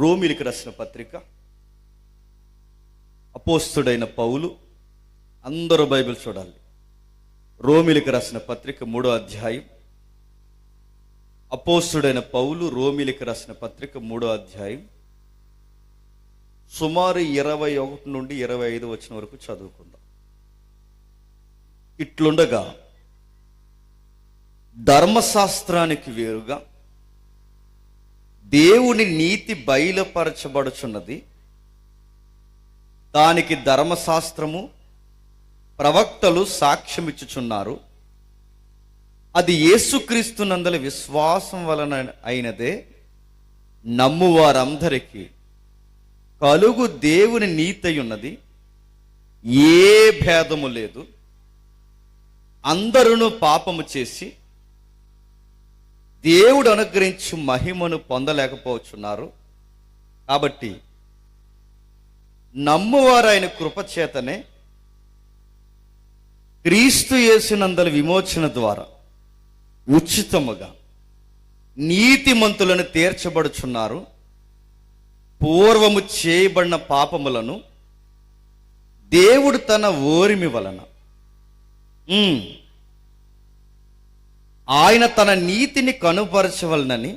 రోమిలికి రాసిన పత్రిక, అపోస్తుడైన పౌలు, అందరూ బైబిల్ చూడాలి. రోమిలికి రాసిన పత్రిక 3వ అధ్యాయం. అపోస్తుడైన పౌలు రోమిలికి రాసిన పత్రిక 3వ అధ్యాయం సుమారు 21 నుండి 25 వచనం వరకు చదువుకుందాం. ఇట్లుండగా ధర్మశాస్త్రానికి వేరుగా దేవుని నీతి బయలుపరచబడుచున్నది. దానికి ధర్మశాస్త్రము, ప్రవక్తలు సాక్ష్యమిచ్చుచున్నారు. అది యేసుక్రీస్తునందలి విశ్వాసం వలన అయినదే. నమ్మువారందరికీ కలుగు దేవుని నీతి ఉన్నది, ఏ భేదము లేదు. అందరూ పాపము చేసి దేవుడు అనుగ్రహించు మహిమను పొందలేకపోతున్నారు. కాబట్టి నమ్మువారు ఆయన కృపచేతనే క్రీస్తు యేసునందలి విమోచన ద్వారా ఉచితముగా నీతిమంతులను తీర్చబడుచున్నారు. పూర్వము చేయబడిన పాపములను దేవుడు తన ఓరిమి వలన ఆయన తన నీతిని కనుపరచవలనని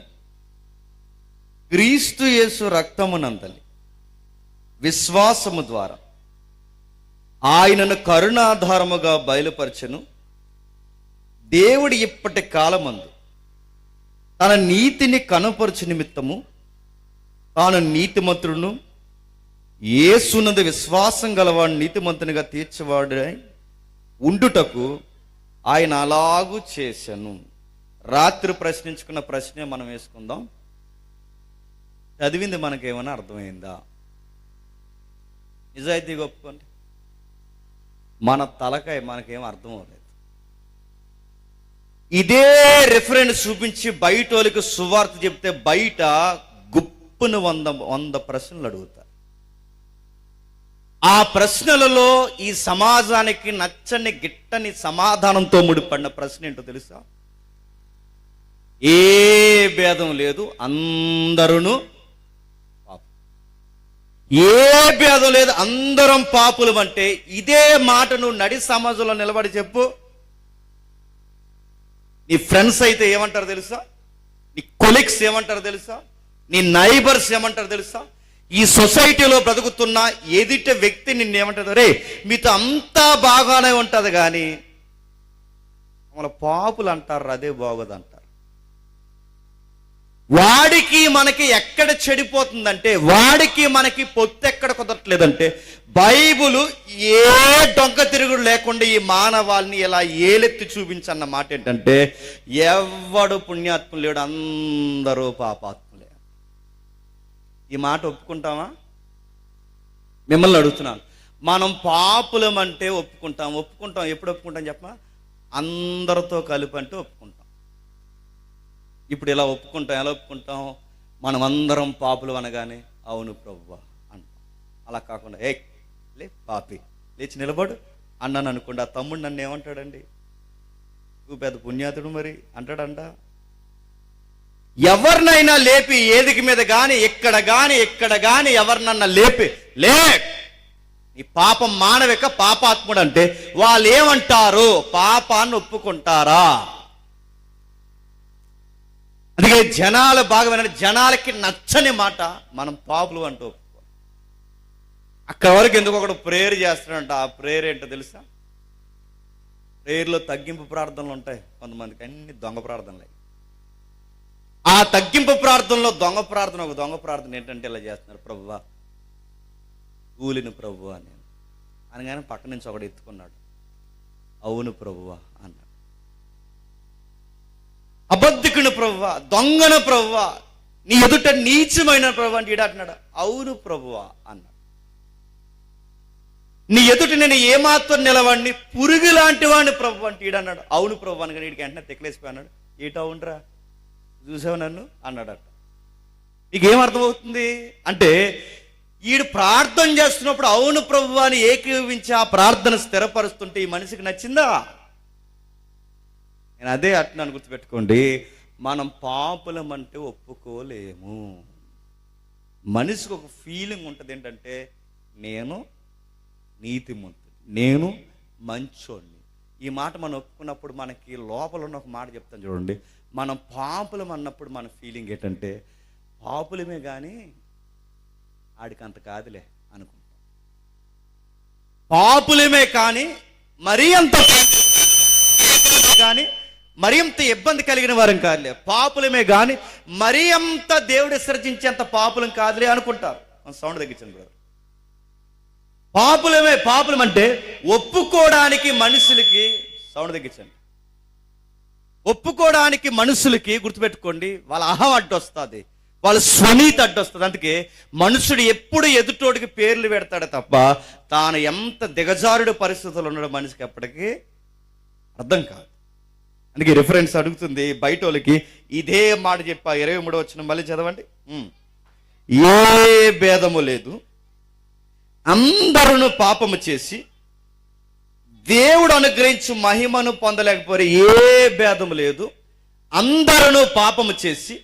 క్రీస్తు యేసు రక్తమునందలి విశ్వాసము ద్వారా ఆయనను కరుణాధారముగా బయలుపరచెను. దేవుడు ఇప్పటి కాలమందు తన నీతిని కనుపరచు నిమిత్తము తాను నీతిమంతుడును, యేసునందు విశ్వాసం గలవాడు నీతిమంతునిగా తీర్చేవాడై ఉండుటకు ఆయన అలాగూ చేశాను. రాత్రి ప్రశ్నించుకున్న ప్రశ్నే మనం వేసుకుందాం. చదివింది మనకేమైనా అర్థమైందా? నిజాయితీగా ఒప్పుకోండి. మన తలకాయ మనకేం అర్థం అవ్వలేదు. ఇదే రిఫరెన్స్ చూపించి బయటోళ్ళకి సువార్త చెప్తే బయట గుప్పును 100 ప్రశ్నలు అడుగుతారు. ఆ ప్రశ్నలలో ఈ సమాజానికి నచ్చని గిట్టని సమాధానంతో ముడిపడిన ప్రశ్న ఏంటో తెలుసా? ఏ భేదం లేదు, అందరూ పాపం. ఏ భేదం లేదు, అందరం పాపులు. అంటే ఇదే మాట నువ్వు నడి సమాజంలో నిలబడి చెప్పు. నీ ఫ్రెండ్స్ అయితే ఏమంటారు తెలుసా? నీ కొలీగ్స్ ఏమంటారు తెలుసా? నీ నైబర్స్ ఏమంటారు తెలుసా? ఈ సొసైటీలో బ్రతుకుతున్న ఎదుట వ్యక్తి నిన్నేమంటారు? రే మీతో అంతా బాగానే ఉంటుంది, కానీ మన పాపులు అంటారు, అదే బాగోదంటారు. వాడికి మనకి ఎక్కడ చెడిపోతుందంటే, వాడికి మనకి పొత్తెక్కడ కుదరట్లేదంటే, బైబుల్ ఏ డొంక తిరుగుడు లేకుండా ఈ మానవాళ్ళని ఇలా ఏలెత్తి చూపించన్న మాట ఏంటంటే, ఎవడు పుణ్యాత్ములు లేడు, అందరూ పాపాత్ములే. ఈ మాట ఒప్పుకుంటామా? మిమ్మల్ని అడుగుతున్నాను. మనం పాపులం అంటే ఒప్పుకుంటాం. ఎప్పుడు ఒప్పుకుంటాం చెప్పమా? అందరితో కలిపి అంటే ఒప్పుకుంటాం. ఇప్పుడు ఇలా ఒప్పుకుంటాం. ఎలా ఒప్పుకుంటాం? మనం అందరం పాపులు అనగానే అవును ప్రభువా అంటాం. అలా కాకుండా లే పాపి, లేచి నిలబడు అన్నాను అనుకోండి. ఆ తమ్ముడు నన్ను ఏమంటాడండి? నువ్వు పెద్ద పుణ్యాతుడు మరి అంటాడంట. ఎవరినైనా లేపి ఏదికి మీద కానీ ఎక్కడ కానీ ఎవరినన్నా లేపి ఈ పాపం మానవిక పాపాత్ముడు అంటే వాళ్ళు ఏమంటారు? పాపాన్ని ఒప్పుకుంటారా? అందుకే జనాలు బాగా వినండి. జనాలకి నచ్చని మాట మనం పాపులు అంటూ ఒప్పుకో. అక్కడ వరకు ఎందుకు ఒకడు ప్రేయర్ చేస్తాడంట. ఆ ప్రేయర్ ఏంటో తెలుసా? ప్రేయర్లో తగ్గింపు ప్రార్థనలు ఉంటాయి కొంతమందికి, అన్ని దొంగ ప్రార్థనలు. ఆ తగ్గింపు ప్రార్థనలో ఒక దొంగ ప్రార్థన ఏంటంటే ఇలా చేస్తున్నారు: ప్రభువా కూలిని ప్రభువా నేను అనగానే పక్క నుంచి ఒకడు ఎత్తుకున్నాడు, అవును ప్రభువా అన్నాడు. అబద్ధికుని ప్రభువా, దొంగన ప్రభువా, నీ ఎదుట నీచమైన ప్రభువా అంటే ఈడంటున్నాడు, అవును ప్రభువా అన్నాడు. నీ ఎదుట నేను ఏమాత్రం నిలవాడిని, పురుగు లాంటి వాడిని ప్రభు అంటే ఈడన్నాడు, అవును ప్రభు అనగా వీడికి వెంటనే తెక్కలేసిపోయాడు. ఏటవునరా చూసావు నన్ను అన్నాడట. నీకేమర్థమవుతుంది అంటే, ఈడు ప్రార్థన చేస్తున్నప్పుడు అవును ప్రభు అని ఏకీవించి ఆ ప్రార్థన స్థిరపరుస్తుంటే ఈ మనిషికి నచ్చిందా? నేను అదే అంటున్నాను, గుర్తుపెట్టుకోండి. మనం పాపులం అంటే ఒప్పుకోలేము. మనిషికి ఒక ఫీలింగ్ ఉంటుంది ఏంటంటే, నేను నీతిమంతుడు, నేను మంచోడిని. ఈ మాట మనం ఒప్పుకున్నప్పుడు మనకి లోపల ఉన్న ఒక మాట చెప్తాను చూడండి. మనం పాపులం అన్నప్పుడు మన ఫీలింగ్ ఏంటంటే, పాపులమే కానీ ఆడికి అంత కాదులే అనుకుంటాం. పాపులమే కానీ మరీ అంత కానీ మరీ అంత ఇబ్బంది కలిగిన వారం కాదులే, పాపులమే కానీ మరీ అంత దేవుడు సృజించేంత పాపులం కాదులే అనుకుంటారు. సౌండ్ తగ్గించండి బ్రదర్. పాపులం అంటే ఒప్పుకోవడానికి మనుషులకి, సౌండ్ తగ్గించండి, ఒప్పుకోవడానికి మనుషులకి గుర్తుపెట్టుకోండి, వాళ్ళ అహం అడ్డొస్తుంది, వాళ్ళ స్వనీతి అడ్డొస్తుంది. అందుకే మనుషుడు ఎప్పుడు ఎదుటోడికి పేర్లు పెడతాడే తప్ప తాను ఎంత దిగజారుడు పరిస్థితులు ఉన్నాడో మనిషికి ఎప్పటికీ అర్థం కాదు. అందుకే రిఫరెన్స్ అడుగుతుంది బయట వాళ్ళకి, ఇదే మాట చెప్పా 23వ వచనం మళ్ళీ చదవండి. ఏ భేదము లేదు, అందరూ పాపము చేసి దేవుడు అనుగ్రహించి మహిమను పొందలేకపోయారు. ఏ భేదము లేదు, అందరూ పాపము చేసి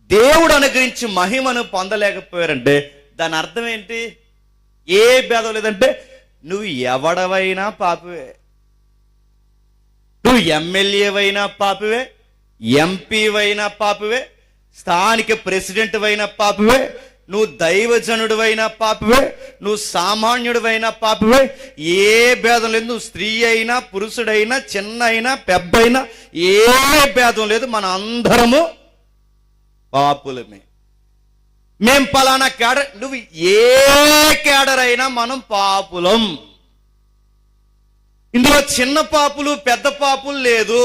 దేవుడు అనుగ్రహించి మహిమను పొందలేకపోయారంటే దాని అర్థం ఏంటి? ఏ భేదం లేదంటే నువ్వు ఎవడవైనా పాపవే, నువ్వు ఎమ్మెల్యేవైనా పాపవే, ఎంపీవైనా పాపవే, స్థానిక ప్రెసిడెంట్ అయినా పాపవే, నువ్వు దైవజనుడివైనా పాపవే, నువ్వు సామాన్యుడివైనా పాపవే. ఏ భేదం లేదు. నువ్వు స్త్రీ అయినా పురుషుడైనా చిన్న అయినా పెద్ద అయినా ఏ భేదం లేదు. మన అందరము పాపులమే. మేం పలానా క్యాడర్, నువ్వు ఏ క్యాడర్ అయినా మనం పాపులం. ఇందులో చిన్న పాపులు పెద్ద పాపులు లేదు,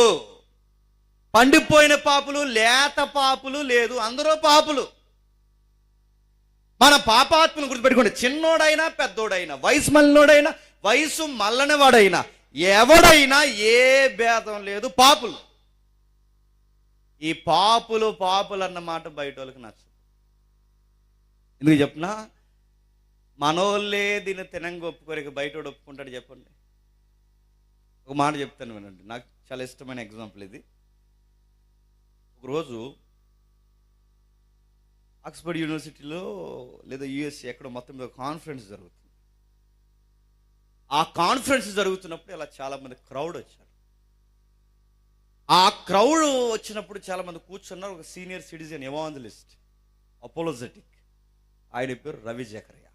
పండిపోయిన పాపులు లేత పాపులు లేదు, అందరూ పాపులు. మన పాపాత్మను గుర్తుపెట్టుకోండి. చిన్నోడైనా పెద్దోడైనా, వయసు మళ్ళినోడైనా వయసు మళ్ళని వాడైనా ఎవడైనా ఏ భేదం లేదు, పాపులు. ఈ పాపులు అన్న మాట బయట వాళ్ళకి నచ్చదు. ఎందుకు చెప్పినా, మనోళ్ళే దీన్ని తినంగా ఒప్పుకోరు, బయట ఒప్పుకుంటాడు చెప్పండి. ఒక మాట చెప్తాను వినండి, నాకు చాలా ఇష్టమైన ఎగ్జాంపుల్ ఇది. ఒకరోజు ఆక్స్ఫర్డ్ యూనివర్సిటీలో లేదా యుఎస్ఏ ఎక్కడో మొత్తం మీద కాన్ఫరెన్స్ జరుగుతుంది. ఆ కాన్ఫరెన్స్ జరుగుతున్నప్పుడు ఇలా చాలామంది క్రౌడ్ వచ్చారు. ఆ క్రౌడ్ వచ్చినప్పుడు చాలామంది కూర్చున్నారు. ఒక సీనియర్ సిటిజన్ ఎవాంజలిస్ట్, అపోలోజెటిక్, ఆయన పేరు రవి జకరియా.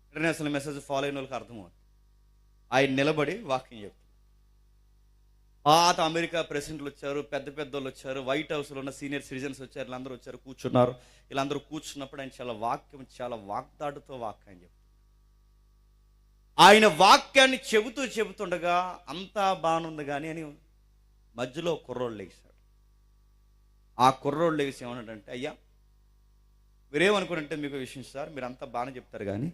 ఇంటర్నేషనల్ మెసేజ్ ఫాలో అయిన వాళ్ళకి అర్థమవుతుంది. ఆయన నిలబడి వాక్యం చెప్తున్నారు. పాత అమెరికా ప్రెసిడెంట్లు వచ్చారు, పెద్ద పెద్దోళ్ళు వచ్చారు, వైట్ హౌస్లో ఉన్న సీనియర్ సిటిజన్స్ వచ్చారు, వీళ్ళందరూ వచ్చారు, కూర్చున్నారు. వీళ్ళందరూ కూర్చున్నప్పుడు ఆయన చాలా వాగ్దాటుతో వాక్యం చెప్తున్నారు. ఆయన వాక్యాన్ని చెబుతుండగా అంతా బాగుంది కానీ అని మధ్యలో కుర్రోళ్ళు లేచాడు. ఆ కుర్రోళ్ళు లేచి ఏమన్నాడంటే, అయ్యా మీరేమనుకున్నారంటే, మీకు విషయం సార్, మీరు అంతా బాగానే చెప్తారు కానీ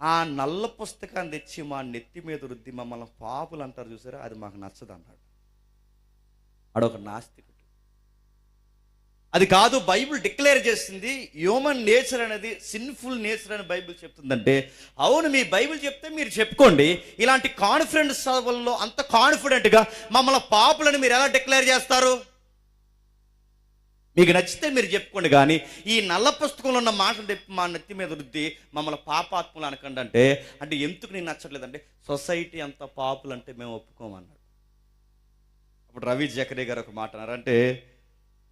ఆ నల్ల పుస్తకాన్ని తెచ్చి మా నెత్తి మీద రుద్ది మమ్మల్ని పాపులు అంటారు చూసారా, అది మాకు నచ్చదు అన్నాడు. ఆడొక నాస్తికుడు. అది కాదు, బైబిల్ డిక్లేర్ చేస్తుంది హ్యూమన్ నేచర్ అనేది సిన్ఫుల్ నేచర్ అని బైబిల్ చెప్తుందంటే, అవును మీ బైబిల్ చెప్తే మీరు చెప్పుకోండి. ఇలాంటి కాన్ఫిడెన్స్ సభల్లో అంత కాన్ఫిడెంట్గా మమ్మల్ని పాపులని మీరు ఎలా డిక్లేర్ చేస్తారు? మీకు నచ్చితే మీరు చెప్పుకోండి, కానీ ఈ నల్ల పుస్తకంలో ఉన్న మాటలు తెప్పి మా నెత్తి మీద రుద్ది మమ్మల్ని పాపాత్ములు అనకండి అంటే ఎందుకు నేను నచ్చట్లేదంటే, సొసైటీ అంత పాపులు అంటే మేము ఒప్పుకోమన్నాడు. అప్పుడు రవి జకరియా గారు ఒక మాట అన్నారు. అంటే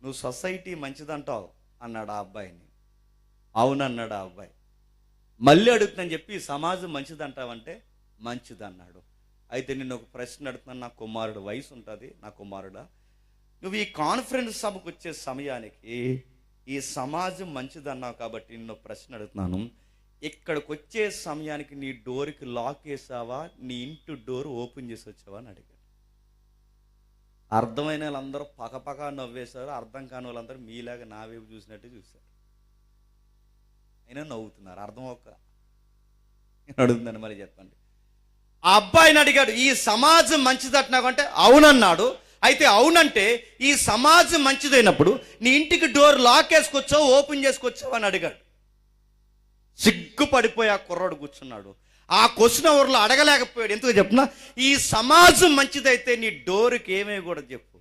నువ్వు సొసైటీ మంచిదంటావు అన్నాడు ఆ అబ్బాయిని. అవునన్నాడు ఆ అబ్బాయి. మళ్ళీ అడుగుతుందని చెప్పి సమాజం మంచిదంటావంటే మంచిది అన్నాడు. అయితే నేను ఒక ప్రశ్న అడుగుతున్నాను, నా కుమారుడు వయసు ఉంటుంది, నా కుమారుడా, నువ్వు ఈ కాన్ఫరెన్స్ సభకు వచ్చే సమయానికి ఈ సమాజం మంచిదన్నావు కాబట్టి నిన్ను ప్రశ్న అడుగుతున్నాను, ఇక్కడికి వచ్చే సమయానికి నీ డోర్కి లాక్ వేసావా, నీ ఇంటి డోర్ ఓపెన్ చేసి వచ్చావా అని అడిగాడు. అర్థమైన వాళ్ళందరూ పకపక నవ్వేశారు, అర్థం కాని వాళ్ళందరూ మీలాగా నా వైపు చూసినట్టు చూశారు. అయినా నవ్వుతున్నారు. అర్థం నేను అడుగుతుందని మరి చెప్పండి. ఆ అబ్బాయిని అడిగాడు, ఈ సమాజం మంచిదట్నావు అంటే అవునన్నాడు. అయితే అవునంటే ఈ సమాజం మంచిదైనప్పుడు నీ ఇంటికి డోర్ లాక్ వేసుకొచ్చావు, ఓపెన్ చేసుకొచ్చావు అని అడిగాడు. సిగ్గుపడిపోయి ఆ కుర్రాడు కూర్చున్నాడు. ఆ క్వశ్చన్ ఎవరిలో అడగలేకపోయాడు. ఎందుకు చెప్పునా, ఈ సమాజం మంచిదైతే నీ డోర్కి ఏమేయకూడదు చెప్పు,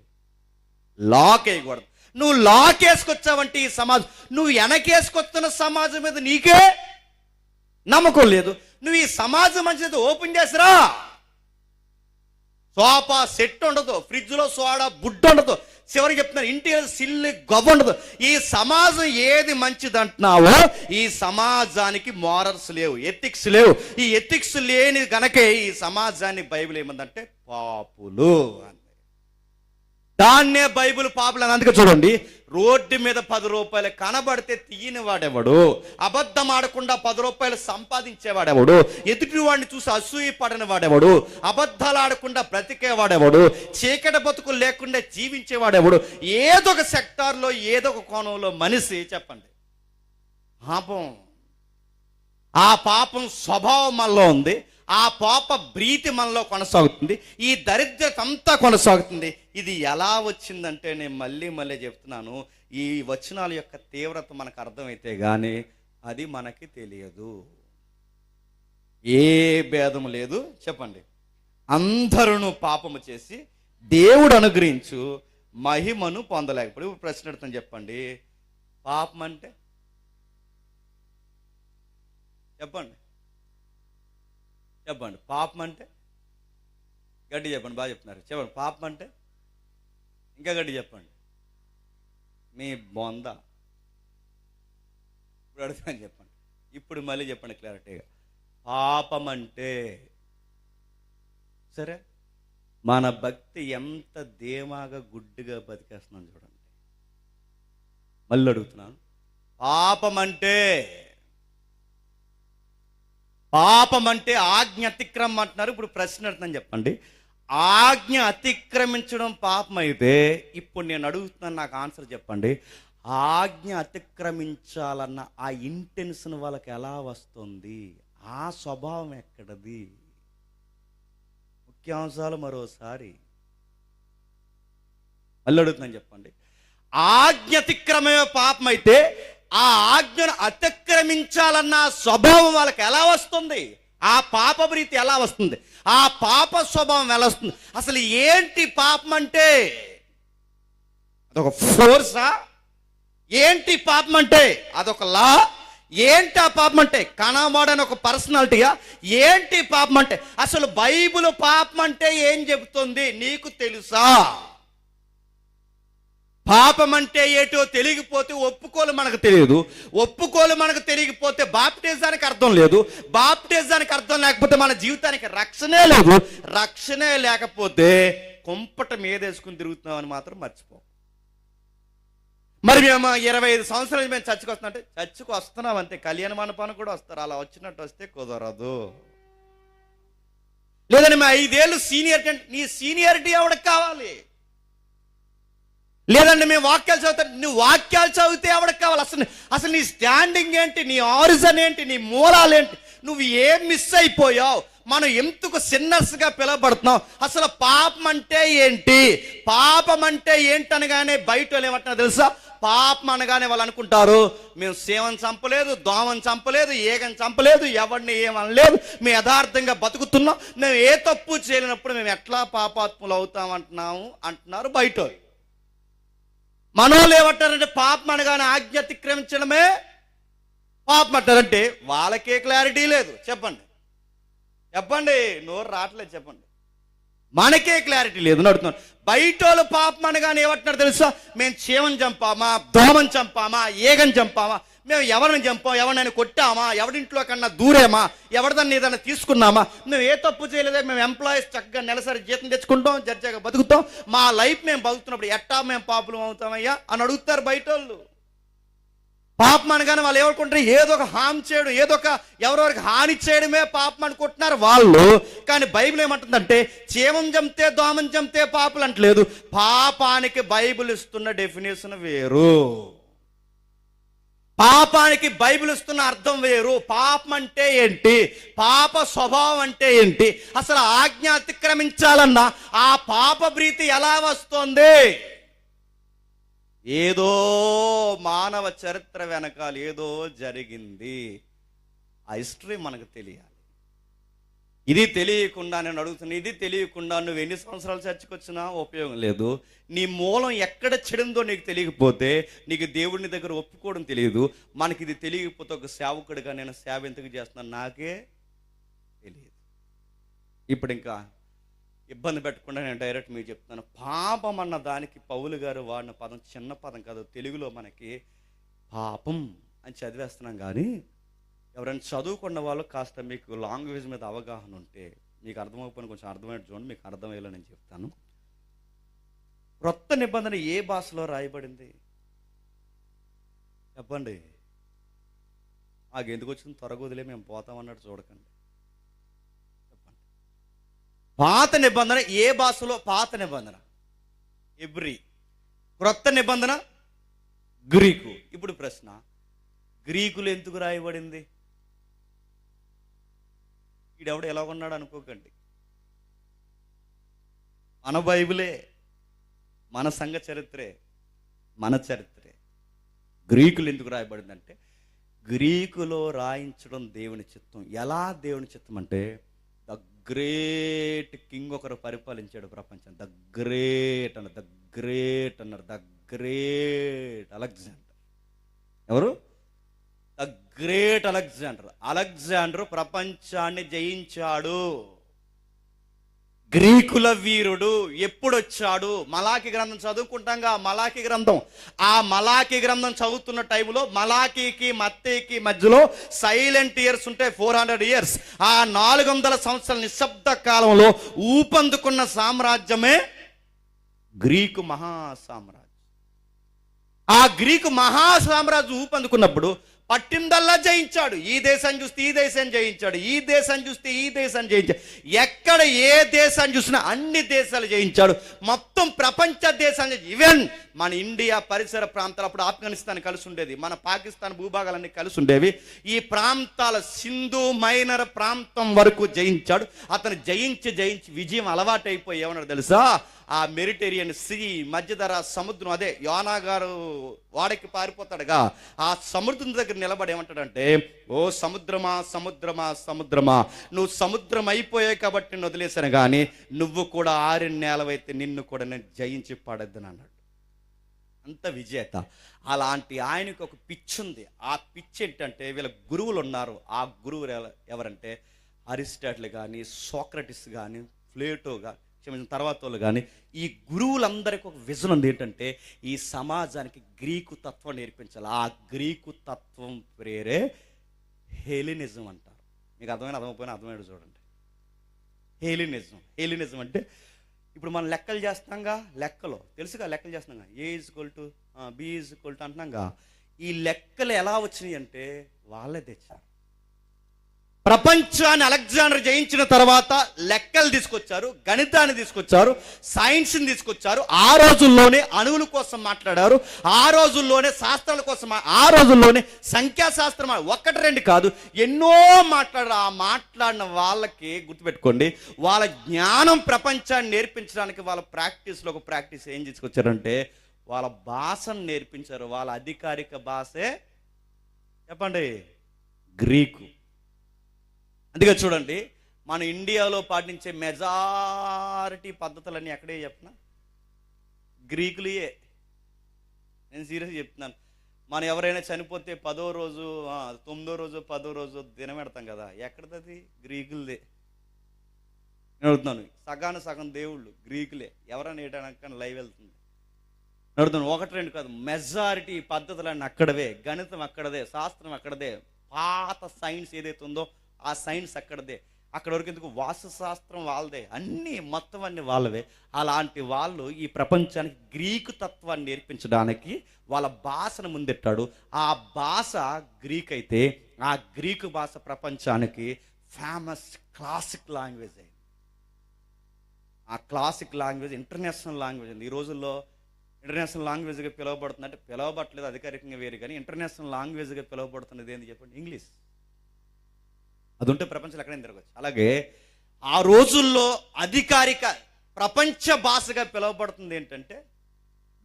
లాక్ వేయకూడదు. నువ్వు లాకేసుకొచ్చావంటే ఈ సమాజం, నువ్వు వెనకేసుకొస్తున్న సమాజం మీద నీకే నమ్మకం లేదు. నువ్వు ఈ సమాజం మంచిది ఓపెన్ చేసిరా, సోఫా సెట్ ఉండదు, ఫ్రిడ్జ్లో సోడా బుడ్డ ఉండదు, చివరికి చెప్తున్నారు ఇంటి సిల్లి గొప్ప ఉండదు. ఈ సమాజం ఏది మంచిది అంటున్నావో ఈ సమాజానికి మోరల్స్ లేవు, ఎథిక్స్ లేవు. ఈ ఎథిక్స్ లేని గనకే ఈ సమాజాన్ని బైబిల్ ఏమందంటే పాపులు అని. దాన్నే బైబిల్ పాపులు అని. అందుకే చూడండి, రోడ్డు మీద 10 రూపాయలు కనబడితే తీయని వాడెవడు, అబద్ధం ఆడకుండా 10 రూపాయలు సంపాదించేవాడెవడు, ఎదుటి వాడిని చూసి అసూయ పడని వాడెవడు, అబద్ధాలు ఆడకుండా బ్రతికేవాడెవడు, చీకటి బతుకులు లేకుండా జీవించేవాడెవడు. ఏదో ఒక సెక్టార్లో ఏదో ఒక కోణంలో మనిషి చెప్పండి పాపం, ఆ పాపం స్వభావం మనలో ఉంది, ఆ పాప ప్రీతి మనలో కొనసాగుతుంది, ఈ దరిద్రత అంతా కొనసాగుతుంది. ఇది ఎలా వచ్చిందంటే నేను మళ్ళీ చెప్తున్నాను, ఈ వచనాల యొక్క తీవ్రత మనకు అర్థమైతే కానీ అది మనకి తెలియదు. ఏ భేదం లేదు చెప్పండి. అందరూ పాపము చేసి దేవుడు అనుగ్రహించు మహిమను పొందలేకపోయి. ఇప్పుడు ప్రశ్న అడుగుతాను చెప్పండి, పాపం అంటే చెప్పండి చెప్పండి పాపం అంటే గడ్డి చెప్పండి, బాగా చెప్తున్నారు చెప్పండి. పాపం అంటే ఇంకా గడ్డి చెప్పండి, మీ బొంద. ఇప్పుడు అడుగుతాను చెప్పండి, ఇప్పుడు మళ్ళీ చెప్పండి క్లారిటీగా. పాపం అంటే సరే మన భక్తి ఎంత ధీమాగా గుడ్డిగా బతికేస్తున్నాను చూడండి. మళ్ళీ అడుగుతున్నాను, పాపం అంటే ఆజ్ఞ అతిక్రమం అంటున్నారు. ఇప్పుడు ప్రశ్న అడుగుతాను చెప్పండి, ఆజ్ఞ అతిక్రమించడం పాపం అయితే ఇప్పుడు నేను అడుగుతున్నాను, నాకు ఆన్సర్ చెప్పండి. ఆజ్ఞ అతిక్రమించాలన్న ఆ ఇంటెన్షన్ వాళ్ళకి ఎలా వస్తుంది, ఆ స్వభావం ఎక్కడది? ముఖ్యాంశాలు మరోసారి మళ్ళీ అడుగుతున్నాను చెప్పండి. ఆజ్ఞ అతిక్రమమే పాపం అయితే ఆ ఆజ్ఞను అతిక్రమించాలన్న స్వభావం వాళ్ళకి ఎలా వస్తుంది? ఆ పాప ప్రీతి ఎలా వస్తుంది? ఆ పాప స్వభావం ఎలా వస్తుంది? అసలు ఏంటి పాపం అంటే? అదొక ఫోర్సా? ఏంటి పాపం అంటే? అదొక లా? ఏంటి ఆ పాపం అంటే? కనబడని ఒక పర్సనాలిటీగా? ఏంటి పాపం అంటే? అసలు బైబిల్ పాపం అంటే ఏం చెబుతుంది నీకు తెలుసా? పాపం అంటే ఏటో తెలియకపోతే ఒప్పుకోలు మనకు తెలియదు, ఒప్పుకోలు మనకు తెలియకపోతే బాప్టిజానికి అర్థం లేదు, బాప్టిజానికి అర్థం లేకపోతే మన జీవితానికి రక్షణే లేదు, రక్షణే లేకపోతే కుంపట మీదేసుకుని తిరుగుతున్నాం అని మాత్రం మర్చిపో. మరి మేము 25 సంవత్సరాలు మేము చర్చకు వస్తున్నాం అంటే చర్చకు వస్తున్నాం అంతే, కళ్యాణ మండపానికి కూడా వస్తారు, అలా వచ్చినట్టు వస్తే కుదరదు. లేదండి మేము 5 ఏళ్ళు సీనియరిటీ అంటే నీ సీనియరిటీ ఎవరికి కావాలి? లేదండి మేము వాక్యాలు చదువుతా, నువ్వు వాక్యాలు చదివితే ఎవరికి కావాలి? అసలు నీ స్టాండింగ్ ఏంటి, నీ ఆరిజన్ ఏంటి, నీ మూలాలు ఏంటి, నువ్వు ఏం మిస్ అయిపోయావు? మనం ఎందుకు సిన్నర్స్గా పిలవబడుతున్నాం? అసలు పాపం అంటే ఏంటి? పాపం అంటే ఏంటనగానే బయట వాళ్ళు ఏమంటున్నారు తెలుసా? పాపం అనగానే వాళ్ళు అనుకుంటారు మేము సేవను చంపలేదు, దోమని చంపలేదు, ఏగని చంపలేదు, ఎవరిని ఏమనలేదు, మేము యథార్థంగా బతుకుతున్నాం, మేము ఏ తప్పు చేయలేనప్పుడు మేము ఎట్లా పాపాత్ములు అవుతాం అంటున్నారు బయట. మనోళ్ళు ఏమంటారంటే పాపం అనగానే ఆజ్ఞ అతిక్రమించడమే పాపం అంటారంటే వాళ్ళకే క్లారిటీ లేదు. చెప్పండి నోరు రావట్లేదు చెప్పండి, మనకే క్లారిటీ లేదు అడుగుతున్నాను. బయట వాళ్ళు పాపం అనగానే ఏమంటున్నారు తెలుసా? మేము చీమని చంపామా, దోమని చంపామా, ఏగని చంపామా, మేము ఎవరిని చంపాం, ఎవరినైనా కొట్టామా, ఎవరింట్లో కన్నా దూరేమా, ఎవరిదాన్ని ఏదైనా తీసుకున్నామా, మేము ఏ తప్పు చేయలేదే, మేము ఎంప్లాయీస్ చక్కగా నెలసరి జీతం తెచ్చుకుంటాం, జడ్జాగా బతుకుతాం, మా లైఫ్ మేము బతుకుతున్నప్పుడు ఎట్టా మేము పాపులం అవుతామయ్యా అని అడుగుతారు బయట వాళ్ళు. పాపం అనగానే వాళ్ళు ఏమనుకుంటారు? ఏదో ఒక హామ్ చేయడం, ఏదో ఒక ఎవరెవరికి హాని చేయడమే పాపం అనుకుంటున్నారు వాళ్ళు. కానీ బైబిల్ ఏమంటుందంటే చీమం చంపితే దోమం చంపితే పాపలు అంటలేదు. పాపానికి బైబిల్ ఇస్తున్న డెఫినేషన్ వేరు, పాపానికి బైబిల్ ఇస్తున్న అర్థం వేరు. పాపం అంటే ఏంటి, పాప స్వభావం అంటే ఏంటి, అసలు ఆజ్ఞ అతిక్రమించాలన్నా ఆ పాప ప్రీతి ఎలా వస్తుంది? ఏదో మానవ చరిత్ర వెనకాల ఏదో జరిగింది, ఆ హిస్టరీ మనకు తెలియాలి. ఇది తెలియకుండా నేను అడుగుతున్నా, ఇది తెలియకుండా నువ్వు ఎన్ని సంవత్సరాలు చర్చకు వచ్చినా ఉపయోగం లేదు. నీ మూలం ఎక్కడ చెడిందో నీకు తెలియకపోతే నీకు దేవుడిని దగ్గర ఒప్పుకోవడం తెలియదు. మనకి ఇది తెలియకపోతే ఒక సేవకుడిగా నేను సేవ ఎందుకు చేస్తున్నాను నాకే తెలియదు. ఇప్పుడు ఇంకా ఇబ్బంది పెట్టకుండా నేను డైరెక్ట్ మీకు చెప్తాను. పాపం అన్న దానికి పౌలు గారు వాడిన పదం చిన్న పదం కాదు. తెలుగులో మనకి పాపం అని చదివేస్తున్నాం, కానీ ఎవరైనా చదువుకున్న వాళ్ళు కాస్త మీకు లాంగ్వేజ్ మీద అవగాహన ఉంటే మీకు అర్థమైపోయిన కొంచెం అర్థమయ్యేది చూడండి, మీకు అర్థమయ్యేలా నేను చెప్తాను. క్రొత్త నిబంధన ఏ భాషలో రాయబడింది చెప్పండి. ఎందుకు వచ్చింది త్వరగా వదిలే మేము పోతామన్నట్టు చూడకండి. చెప్పండి, పాత నిబంధన ఏ భాషలో? పాత నిబంధన ఎబ్రీ, క్రొత్త నిబంధన గ్రీకు. ఇప్పుడు ప్రశ్న, గ్రీకులు ఎందుకు రాయబడింది? ఈడెవడు ఎలా ఉన్నాడు అనుకోకండి, మన బైబిలే, మన సంఘ చరిత్రే, మన చరిత్రే. గ్రీకులు ఎందుకు రాయబడిందంటే గ్రీకులో రాయించడం దేవుని చిత్తం. ఎలా దేవుని చిత్తం అంటే ద గ్రేట్ కింగ్ ఒకరు పరిపాలించాడు ప్రపంచం. ద గ్రేట్ అన్నారు, ద గ్రేట్ అన్నారు, ద గ్రేట్ అలెగ్జాండర్. ఎవరు? The great Alexander. అలెగ్జాండర్ ప్రపంచాన్ని జయించాడు. గ్రీకుల వీరుడు. ఎప్పుడు వచ్చాడు? మలాకి గ్రంథం చదువుకుంటాంగా, మలాకి గ్రంథం. ఆ మలాకి గ్రంథం చదువుతున్న టైంలో మలాకీకి మత్తయికి మధ్యలో సైలెంట్ ఇయర్స్ ఉంటాయి, 400 ఇయర్స్. ఆ 400 సంవత్సరాల నిశ్శబ్ద కాలంలో ఊపందుకున్న సామ్రాజ్యమే గ్రీకు మహాసామ్రాజ్యం. ఆ గ్రీకు మహాసామ్రాజ్యం ఊపందుకున్నప్పుడు పట్టిందల్లా జయించాడు. ఈ దేశాన్ని చూస్తే ఈ దేశాన్ని జయించాడు, ఈ దేశాన్ని చూస్తే ఈ దేశాన్ని జయించాడు. ఎక్కడ ఏ దేశాన్ని చూసినా అన్ని దేశాలు జయించాడు. మొత్తం ప్రపంచ దేశాన్ని, ఈవెన్ మన ఇండియా పరిసర ప్రాంతాలు, అప్పుడు ఆఫ్ఘనిస్తాన్ కలిసి ఉండేది, మన పాకిస్తాన్ భూభాగాలన్నీ కలిసి ఉండేవి. ఈ ప్రాంతాల సింధు మైనర్ ప్రాంతం వరకు జయించాడు. అతను జయించి విజయం అలవాటైపోయి ఏమన్నాడు తెలుసా? ఆ మెడిటేరియన్ సీ, మధ్యధరా సముద్రం, అదే యోనా గారు వాడకి పారిపోతాడుగా, ఆ సముద్రం దగ్గర నిలబడి ఏమంటాడంటే, ఓ సముద్రమా సముద్రమా సముద్రమా, నువ్వు సముద్రం అయిపోయావు కాబట్టి నేను వదిలేశాను, కానీ నువ్వు కూడా ఆరిన నేలవైతే నిన్ను కూడా నేను జయించి పడద్దని అన్నాడు. అంత విజేత. అలాంటి ఆయనకు ఒక పిచ్చి ఉంది. ఆ పిచ్చి ఏంటంటే, వీళ్ళ గురువులు ఉన్నారు. ఆ గురువులు ఎవరంటే అరిస్టాటిల్ కానీ, సోక్రటిస్ కానీ, ప్లేటో తర్వాత వాళ్ళు కానీ, ఈ గురువులందరికీ ఒక విజన్ ఉంది. ఏంటంటే ఈ సమాజానికి గ్రీకు తత్వం నేర్పించాలి. ఆ గ్రీకు తత్వం పేరే హెలినిజం అంటారు. మీకు అర్థమైపోయినా అర్థమైనది చూడండి. హెలినిజం అంటే ఇప్పుడు మనం లెక్కలు చేస్తాంగా, లెక్కలో తెలుసుగా, లెక్కలు చేస్తున్నాంగా, A = B = అంటున్నాంగా. ఈ లెక్కలు ఎలా వచ్చినాయి అంటే వాళ్ళే తెచ్చారు. ప్రపంచాన్ని అలెగ్జాండర్ జయించిన తర్వాత లెక్కలు తీసుకొచ్చారు, గణితాన్ని తీసుకొచ్చారు, సైన్స్ని తీసుకొచ్చారు. ఆ రోజుల్లోనే అణువుల కోసం మాట్లాడారు, ఆ రోజుల్లోనే శాస్త్రాల కోసం, ఆ రోజుల్లోనే సంఖ్యాశాస్త్రం 1-2 కాదు ఎన్నో మాట్లాడారు. ఆ మాట్లాడిన వాళ్ళకి గుర్తుపెట్టుకోండి, వాళ్ళ జ్ఞానం ప్రపంచాన్ని నేర్పించడానికి వాళ్ళ ప్రాక్టీస్లో ఒక ప్రాక్టీస్ ఏం తీసుకొచ్చారంటే వాళ్ళ భాషను నేర్పించారు. వాళ్ళ అధికారిక భాషే చెప్పండి గ్రీకు. అందుకే చూడండి, మన ఇండియాలో పాటించే మెజారిటీ పద్ధతులన్నీ ఎక్కడే చెప్పినా గ్రీకులయే. నేను సీరియస్గా చెప్తున్నాను. మనం ఎవరైనా చనిపోతే 10వ రోజు 9వ రోజు 10వ రోజు దినం పెడతాం కదా, ఎక్కడది? గ్రీకులదే. నేను అడుగుతున్నాను, సగం దేవుళ్ళు గ్రీకులే. ఎవరైనా ఏటాక లైవ్ వెళ్తుంది అడుగుతున్నాను. 1-2 కాదు, మెజారిటీ పద్ధతులన్నీ అక్కడవే. గణితం అక్కడదే, శాస్త్రం అక్కడదే, పాత సైన్స్ ఏదైతే ఉందో ఆ సైన్స్ అక్కడదే. అక్కడ వరకు ఎందుకు, వాస్తుశాస్త్రం వాళ్ళదే, అన్నీ మొత్తం అన్ని వాళ్ళవే. అలాంటి వాళ్ళు ఈ ప్రపంచానికి గ్రీకు తత్వాన్ని నేర్పించడానికి వాళ్ళ భాషను ముందెట్టాడు. ఆ భాష గ్రీక్ అయితే ఆ గ్రీకు భాష ప్రపంచానికి ఫేమస్ క్లాసిక్ లాంగ్వేజ్ అయింది. ఆ క్లాసిక్ లాంగ్వేజ్ ఇంటర్నేషనల్ లాంగ్వేజ్ అయింది. ఈ రోజుల్లో ఇంటర్నేషనల్ లాంగ్వేజ్గా పిలువబడుతుంది. అంటే పిలువబట్టలేదు అధికారికంగా వేరు, కానీ ఇంటర్నేషనల్ లాంగ్వేజ్గా పిలువబడుతున్నది ఏంటి చెప్పండి? ఇంగ్లీష్. అది ఉంటే ప్రపంచంలో ఎక్కడైనా తిరగచ్చు. అలాగే ఆ రోజుల్లో అధికారిక ప్రపంచ భాషగా పిలువబడుతుంది ఏంటంటే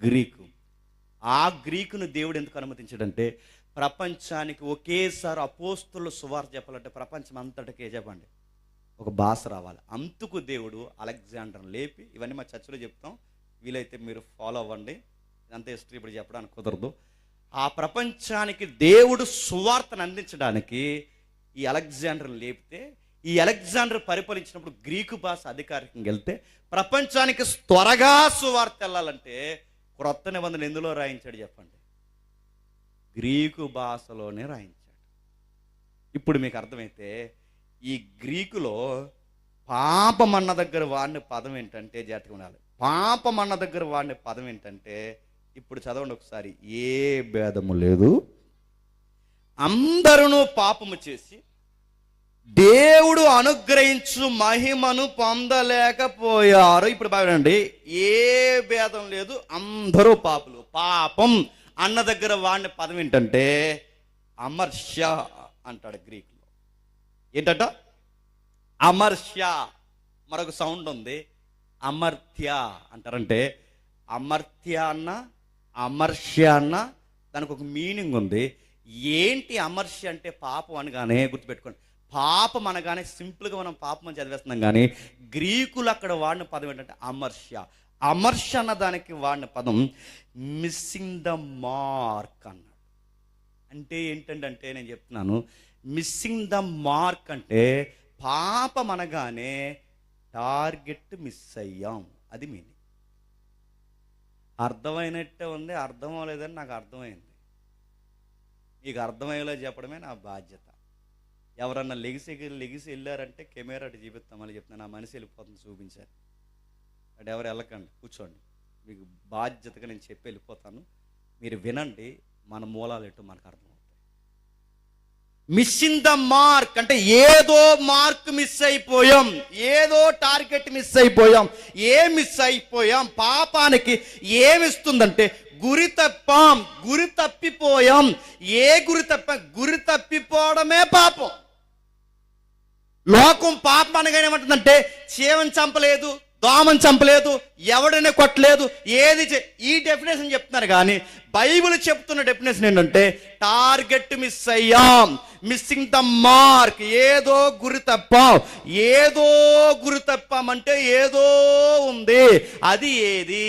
గ్రీకు. ఆ గ్రీకును దేవుడు ఎందుకు అనుమతించాడంటే ప్రపంచానికి ఒకేసారి అపోస్తుల సువార్త చెప్పాలంటే ప్రపంచం అంతటికే చెప్పండి ఒక భాష రావాలి. అందుకు దేవుడు అలెగ్జాండర్ని లేపి, ఇవన్నీ మా చర్చలో చెప్తాం, వీలైతే మీరు ఫాలో అవ్వండి, ఇదంతా హిస్టరీ ఇప్పుడు చెప్పడానికి కుదరదు. ఆ ప్రపంచానికి దేవుడు సువార్తను అందించడానికి ఈ అలెగ్జాండర్ని లేపితే, ఈ అలెగ్జాండర్ పరిపాలించినప్పుడు గ్రీకు భాష అధికారికంగా వెళ్తే, ప్రపంచానికి త్వరగా సువార్త వెళ్ళాలంటే క్రొత్త నిబంధన ఎందులో రాయించాడు చెప్పండి? గ్రీకు భాషలోనే రాయించాడు. ఇప్పుడు మీకు అర్థమైతే ఈ గ్రీకులో పాపమన్న దగ్గర వాడిన పదం ఏంటంటే, జాగ్రత్తగా ఉండాలి, పాపమన్న దగ్గర వాడిన పదం ఏంటంటే, ఇప్పుడు చదవండి ఒకసారి, ఏ భేదము లేదు, అందరూ పాపము చేసి దేవుడు అనుగ్రహించు మహిమను పొందలేకపోయారు. ఇప్పుడు బాగండి, ఏ భేదం లేదు, అందరూ పాపులు. పాపం అన్న దగ్గర వాడిన పదం ఏంటంటే అమర్ష్య అంటాడు గ్రీకులో. ఏంటంట? అమర్ష్య. మరొక సౌండ్ ఉంది, అమర్త్య అంటారంటే, అమర్త్య అన్న అమర్ష్య అన్న దానికి ఒక మీనింగ్ ఉంది. ఏంటి అమర్ష్య అంటే? పాపం అనగానే గుర్తుపెట్టుకోండి, పాపం అనగానే సింపుల్గా మనం పాపం అని చదివేస్తున్నాం, కానీ గ్రీకులు అక్కడ వాడిన పదం ఏంటంటే అమర్ష్య. అమర్ష్య అన్న దానికి వాడిన పదం మిస్సింగ్ ద మార్క్ అన్నాడు. అంటే ఏంటంటే, నేను చెప్తున్నాను, మిస్సింగ్ ద మార్క్ అంటే పాపం అనగానే టార్గెట్ మిస్ అయ్యాం, అది మీనింగ్. అర్థమైనట్టే ఉంది, అర్థం అవ్వలేదని నాకు అర్థమైంది. మీకు అర్థమయ్యేలా చెప్పడమే నా బాధ్యత. ఎవరన్నా లెగిసి వెళ్ళారంటే కెమెరా అటు చూపిస్తాం, మళ్ళీ చెప్తాను, నా మనిషి వెళ్ళిపోతుంది చూపించారు, అటు ఎవరు వెళ్ళకండి, కూర్చోండి, మీకు బాధ్యతగా నేను చెప్పి వెళ్ళిపోతాను, మీరు వినండి, మన మూలాలు ఎటు మనకు అర్థమవుతాయి. మిస్సింగ్ ద మార్క్ అంటే ఏదో మార్క్ మిస్ అయిపోయాం, ఏదో టార్గెట్ మిస్ అయిపోయాం. మిస్ అయిపోయాం? పాపానికి ఏమిస్తుందంటే గురి తప్పాం, గురి తప్పిపోయాం. గురి తప్పిపోవడమే పాపం. లోకం పాపం అనగా ఏమంటుందంటే, చీమని చంపలేదు, దోమని చంపలేదు, ఎవడనే కొట్టలేదు, ఈ డెఫినేషన్ చెప్తున్నారు, కానీ బైబిల్ చెప్తున్న డెఫినేషన్ ఏంటంటే టార్గెట్ మిస్ అయ్యాం, మిస్సింగ్ ద మార్క్. ఏదో గురి తప్పామంటే ఏదో ఉంది, అది ఏది?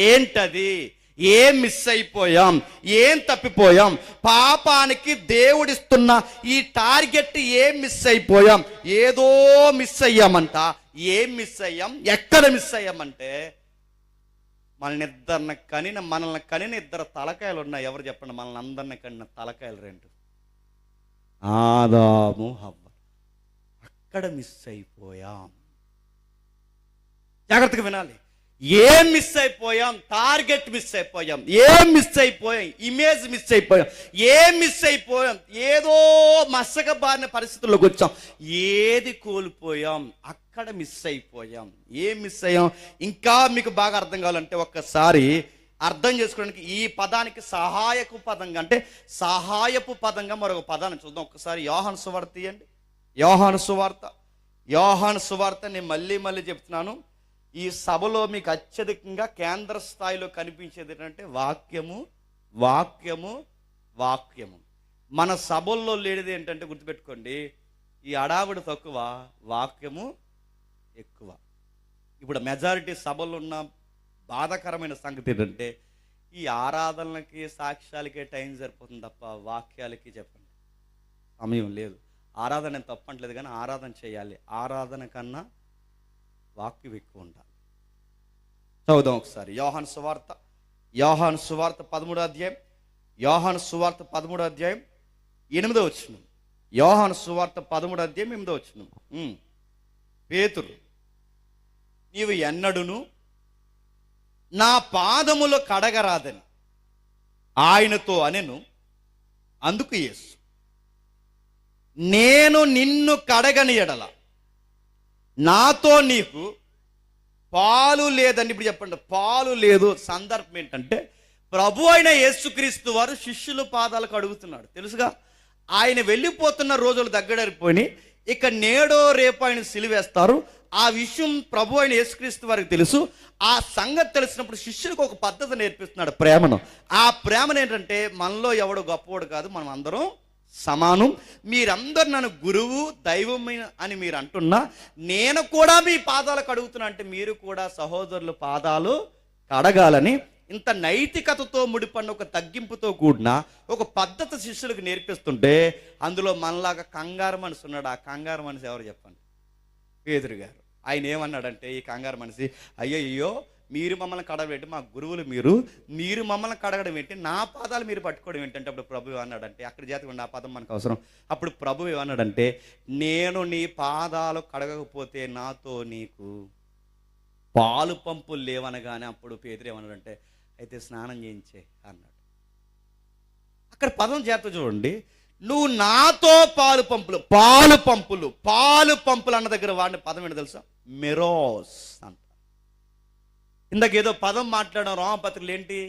ఏంటది? ఏం మిస్ అయిపోయాం, ఏం తప్పిపోయాం? పాపానికి దేవుడిస్తున్న ఈ టార్గెట్ ఏం మిస్ అయిపోయాం? ఏదో మిస్ అయ్యామంట. ఏం మిస్ అయ్యాం? ఎక్కడ మిస్ అయ్యామంటే, మనల్ని కనిన ఇద్దరు తలకాయలు ఉన్నాయి. ఎవరు చెప్పండి? మనల్ని అందరిని కనిన తలకాయలు రెండు, ఆదాము హవ్వ. అక్కడ మిస్ అయిపోయాం. జాగ్రత్తగా వినాలి. ఏం మిస్ అయిపోయాం? టార్గెట్ మిస్ అయిపోయాం. ఏం మిస్ అయిపోయాం? ఇమేజ్ మిస్ అయిపోయాం. ఏం మిస్ అయిపోయాం? ఏదో మసకబారిన పరిస్థితుల్లోకి వచ్చాం. ఏది కోల్పోయాం? అక్కడ మిస్ అయిపోయాం. ఏం మిస్ అయ్యాం? ఇంకా మీకు బాగా అర్థం కావాలంటే ఒక్కసారి అర్థం చేసుకోవడానికి ఈ పదానికి సహాయపు పదంగా, అంటే సహాయపు పదంగా మరొక పదాన్ని చూద్దాం. ఒక్కసారి యోహాను సువార్త తీయండి. యోహాను సువార్త నేను మళ్ళీ చెప్తున్నాను, ఈ సభలో మీకు అత్యధికంగా కేంద్ర స్థాయిలో కనిపించేది ఏంటంటే వాక్యము. మన సభల్లో లేనిది ఏంటంటే, గుర్తుపెట్టుకోండి, ఈ అడావుడు తక్కువ, వాక్యము ఎక్కువ. ఇప్పుడు మెజారిటీ సభల్లో ఉన్న బాధాకరమైన సంగతి ఏంటంటే, ఈ ఆరాధనలకి సాక్ష్యాలకే టైం సరిపోతుంది తప్ప వాక్యాలకి చెప్పండి సమయం లేదు. ఆరాధన తప్పట్లేదు, కానీ ఆరాధన చేయాలి. ఆరాధన కన్నా వాక్యం ఎక్కువ ఉండాలి. చదువుదాం ఒకసారి యోహాను సువార్త 13వ అధ్యాయం. యోహాను సువార్త 13వ అధ్యాయం 8వ వచనం. యోహాను సువార్త 13వ అధ్యాయం 8వ వచనం. పేతురు, నీవు ఎన్నడును నా పాదములు కడగరాదని ఆయనతో అనెను. అందుకు యేసు, నేను నిన్ను కడగని ఎడల నాతో నీకు పాలు లేదండి. ఇప్పుడు చెప్పండి, పాలు లేదు. సందర్భం ఏంటంటే, ప్రభు అయిన యేసుక్రీస్తు వారు శిష్యుల పాదాలకు అడుగుతున్నాడు. తెలుసుగా, ఆయన వెళ్ళిపోతున్న రోజులు దగ్గరైపోయి, ఇక నేడో రేపు ఆయన సిలువేస్తారు. ఆ విషయం ప్రభు అయిన యేసుక్రీస్తు వారికి తెలుసు. ఆ సంగతి తెలిసినప్పుడు శిష్యులకు ఒక పద్ధతి నేర్పిస్తున్నాడు, ప్రేమను. ఆ ప్రేమను ఏంటంటే, మనలో ఎవడు గొప్పవాడు కాదు, మనం అందరం సమానం. మీరందరు నన్ను గురువు దైవమైన అని మీరు అంటున్నా, నేను కూడా మీ పాదాలు కడుగుతున్నా అంటే మీరు కూడా సహోదరుల పాదాలు కడగాలని ఇంత నైతికతతో ముడిపడిన ఒక తగ్గింపుతో కూడిన ఒక పద్ధతి శిష్యులకు నేర్పిస్తుంటే, అందులో మనలాగా కంగారు మనిషి ఉన్నాడు. ఆ కంగారు మనిషి ఎవరు చెప్పండి? పేతురు గారు. ఆయన ఏమన్నాడంటే, ఈ కంగారు మనిషి, అయ్యో మీరు మమ్మల్ని కడగడం, మా గురువులు మీరు మమ్మల్ని కడగడం ఏంటి, నా పాదాలు మీరు పట్టుకోవడం ఏంటంటే, అప్పుడు ప్రభు ఏమన్నాడంటే, అక్కడ జాతికి ఆ పదం మనకు అవసరం. అప్పుడు ప్రభు ఏమన్నాడంటే, నేను నీ పాదాలు కడగకపోతే నాతో నీకు పాలు పంపులు లేవనగానే అప్పుడు పేతురు ఏమన్నాడంటే, అయితే స్నానం చేయించే అన్నాడు. అక్కడ పదం చేత చూడండి, నువ్వు నాతో పాలు పంపులు అన్న దగ్గర వాడిన పదం ఏంటో తెలుసా? మెరోస్ అంట. ఇందాక ఏదో పదం మాట్లాడడం రోమపత్రికలు ఏంటి?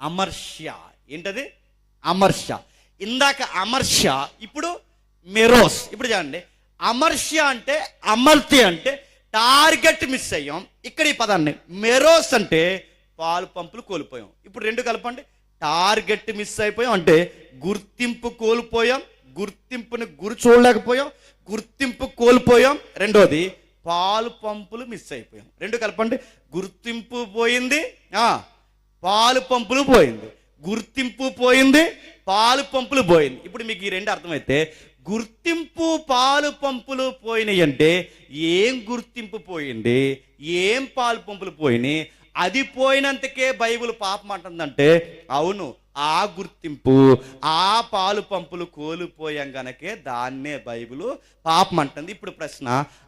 అమర్ష్య. ఏంటది? అమర్ష్య. ఇందాక అమర్ష్య, ఇప్పుడు మెరోస్. ఇప్పుడు చూడండి, అమర్ష్య అంటే అమర్త్య అంటే టార్గెట్ మిస్ అయ్యాం. ఇక్కడ ఈ పదాన్ని మెరోస్ అంటే పాలు పంపులు కోల్పోయాం. ఇప్పుడు రెండు కలపండి. టార్గెట్ మిస్ అయిపోయాం అంటే గుర్తింపు కోల్పోయాం, గుర్తింపుని గురి చూడలేకపోయాం, గుర్తింపు కోల్పోయాం. రెండోది పాలు పంపులు మిస్ అయిపోయాం. రెండు కలపండి. గుర్తింపు పోయింది, పాలు పంపులు పోయింది. గుర్తింపు పోయింది, పాలు పంపులు పోయింది. ఇప్పుడు మీకు ఈ రెండు అర్థమైతే, గుర్తింపు పాలు పంపులు పోయినాయి అంటే ఏం గుర్తింపు పోయింది, ఏం పాలు పంపులు పోయినాయి, అది పోయినంతకే బైబిల్ పాపం అంటుందంటే, అవును, ఆ గుర్తింపు ఆ పాలు పంపులు కోల్పోయాం గనకే దాన్నే బైబిల్ పాపం అంటుంది. ఇప్పుడు ప్రశ్న,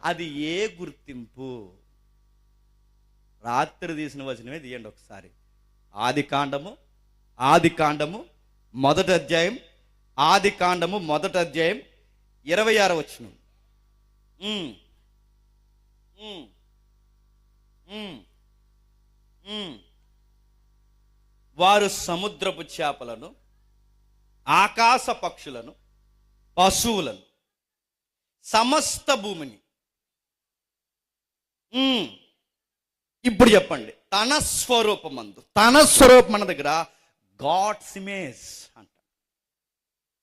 అది ఏ గుర్తింపు? రాత్రి తీసిన వచనమే తీయండి ఒకసారి. ఆది కాండము మొదటి అధ్యాయం 26వ వచనం. వారు సముద్రపు చేపలను, ఆకాశ పక్షులను, పశువులను, సమస్త భూమిని. ఇప్పుడు చెప్పండి, తన స్వరూపం మన దగ్గర గాడ్స్ ఇమేజ్ అంట.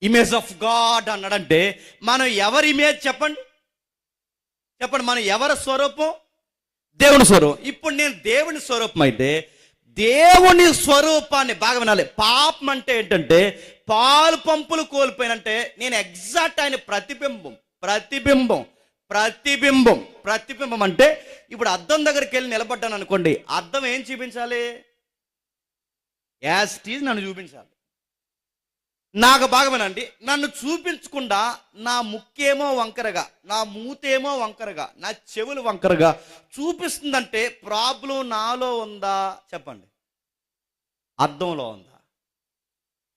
ఇమేజ్ ఆఫ్ గాడ్ అన్నాడంటే మనం ఎవరి ఇమేజ్ చెప్పండి? మనం ఎవరి స్వరూపం? దేవుని స్వరూపం. ఇప్పుడు నేను దేవుని స్వరూపం అయితే దేవుని స్వరూపాన్ని బాగా వినాలి. పాపం అంటే ఏంటంటే పాలు పంపులు కోల్పోయినంటే నేను ఎగ్జాక్ట్ ఆయన ప్రతిబింబం అంటే ఇప్పుడు అద్దం దగ్గరికి వెళ్ళి నిలబడ్డాను అనుకోండి, అద్దం ఏం చూపించాలి? యాజ్ ఇట్ ఈజ్ నన్ను చూపించాలి. నాకు బాగా వినండి, నన్ను చూపించకుండా నా ముక్కేమో వంకరగా, నా మూతేమో వంకరగా, నా చెవులు వంకరగా చూపిస్తుందంటే ప్రాబ్లం నాలో ఉందా చెప్పండి? అద్దంలో ఉందా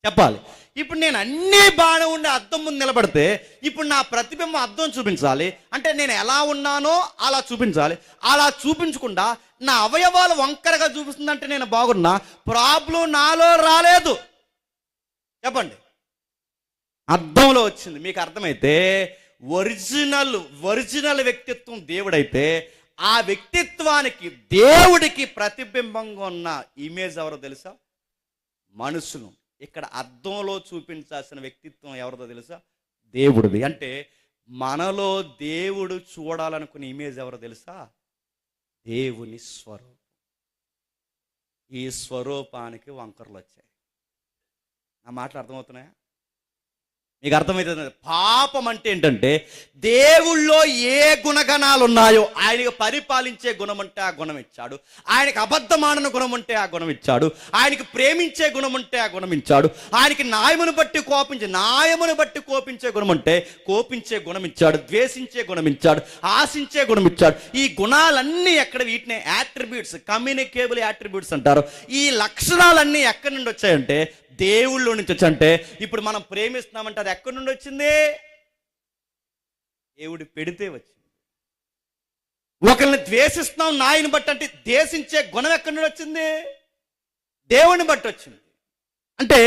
చెప్పాలి. ఇప్పుడు నేను అన్నీ బాగానే ఉండి అద్దం ముందు నిలబడితే ఇప్పుడు నా ప్రతిబింబం అద్దం చూపించాలి అంటే నేను ఎలా ఉన్నానో అలా చూపించాలి. అలా చూపించకుండా నా అవయవాలు వంకరగా చూపిస్తుందంటే నేను బాగున్నా, ప్రాబ్లం నాలో రాలేదు చెప్పండి, అర్థంలో వచ్చింది. మీకు అర్థమైతే ఒరిజినల్ వ్యక్తిత్వం దేవుడైతే ఆ వ్యక్తిత్వానికి దేవుడికి ప్రతిబింబంగా ఉన్న ఇమేజ్ ఎవరో తెలుసా? మనుషులు. ఇక్కడ అర్థంలో చూపించాల్సిన వ్యక్తిత్వం ఎవరిదో తెలుసా? దేవుడిది. అంటే మనలో దేవుడు చూడాలనుకునే ఇమేజ్ ఎవరో తెలుసా? దేవుని స్వరూపం. ఈ స్వరూపానికి వంకరలు వచ్చాయి. నా మాటలు అర్థమవుతున్నాయా? మీకు అర్థమవుతుంది. పాపం అంటే ఏంటంటే దేవుళ్ళో ఏ గుణగణాలు ఉన్నాయో ఆయనకు పరిపాలించే గుణం అంటే ఆ గుణం ఇచ్చాడు, ఆయనకి అబద్ధమాడన గుణం అంటే ఆ గుణం ఇచ్చాడు, ఆయనకి ప్రేమించే గుణం అంటే ఆ గుణం ఇచ్చాడు, ఆయనకి న్యాయమును బట్టి కోపించే గుణం అంటే కోపించే గుణం ఇచ్చాడు, ద్వేషించే గుణం ఇచ్చాడు, ఆశించే గుణం ఇచ్చాడు. ఈ గుణాలన్నీ ఎక్కడ? వీటిని యాట్రిబ్యూట్స్, కమ్యూనికేబుల్ యాట్రిబ్యూట్స్ అంటారు. ఈ లక్షణాలన్నీ ఎక్కడి నుండి వచ్చాయంటే దేవుళ్ళో నుంచి వచ్చంటే ఇప్పుడు మనం ప్రేమిస్తున్నామంటే అది ఎక్కడి నుండి వచ్చింది? దేవుడు పెడితే వచ్చింది. ఒకరిని ద్వేషిస్తున్నాం నాయని బట్టి అంటే ద్వేషించే గుణం ఎక్కడి నుండి వచ్చింది? దేవుని బట్టి వచ్చింది. అంటే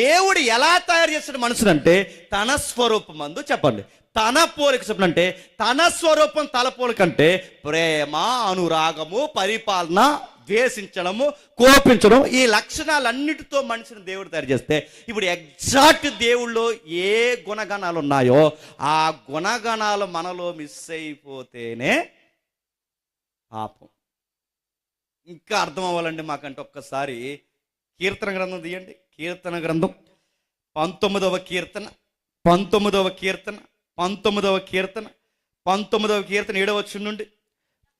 దేవుడు ఎలా తయారు చేస్తాడు మనుషులంటే తన స్వరూపం అందు చెప్పండి, తన పోలిక చెప్పండి. అంటే తన స్వరూపం తల పోలిక అంటే ప్రేమ, అనురాగము, పరిపాలన, ద్వేషించడము, కోపించడం, ఈ లక్షణాలన్నిటితో మనిషిని దేవుడు తయారు చేస్తే ఇప్పుడు ఎగ్జాక్ట్ దేవుళ్ళో ఏ గుణగణాలు ఉన్నాయో ఆ గుణగణాలు మనలో మిస్ అయిపోతేనే పాపం. ఇంకా అర్థం అవ్వాలండి మాకంటే ఒక్కసారి కీర్తన గ్రంథం తీయండి. కీర్తన గ్రంథం 19వ కీర్తన 19వ కీర్తన 19వ కీర్తన 19వ కీర్తన 7వ వచనం నుండి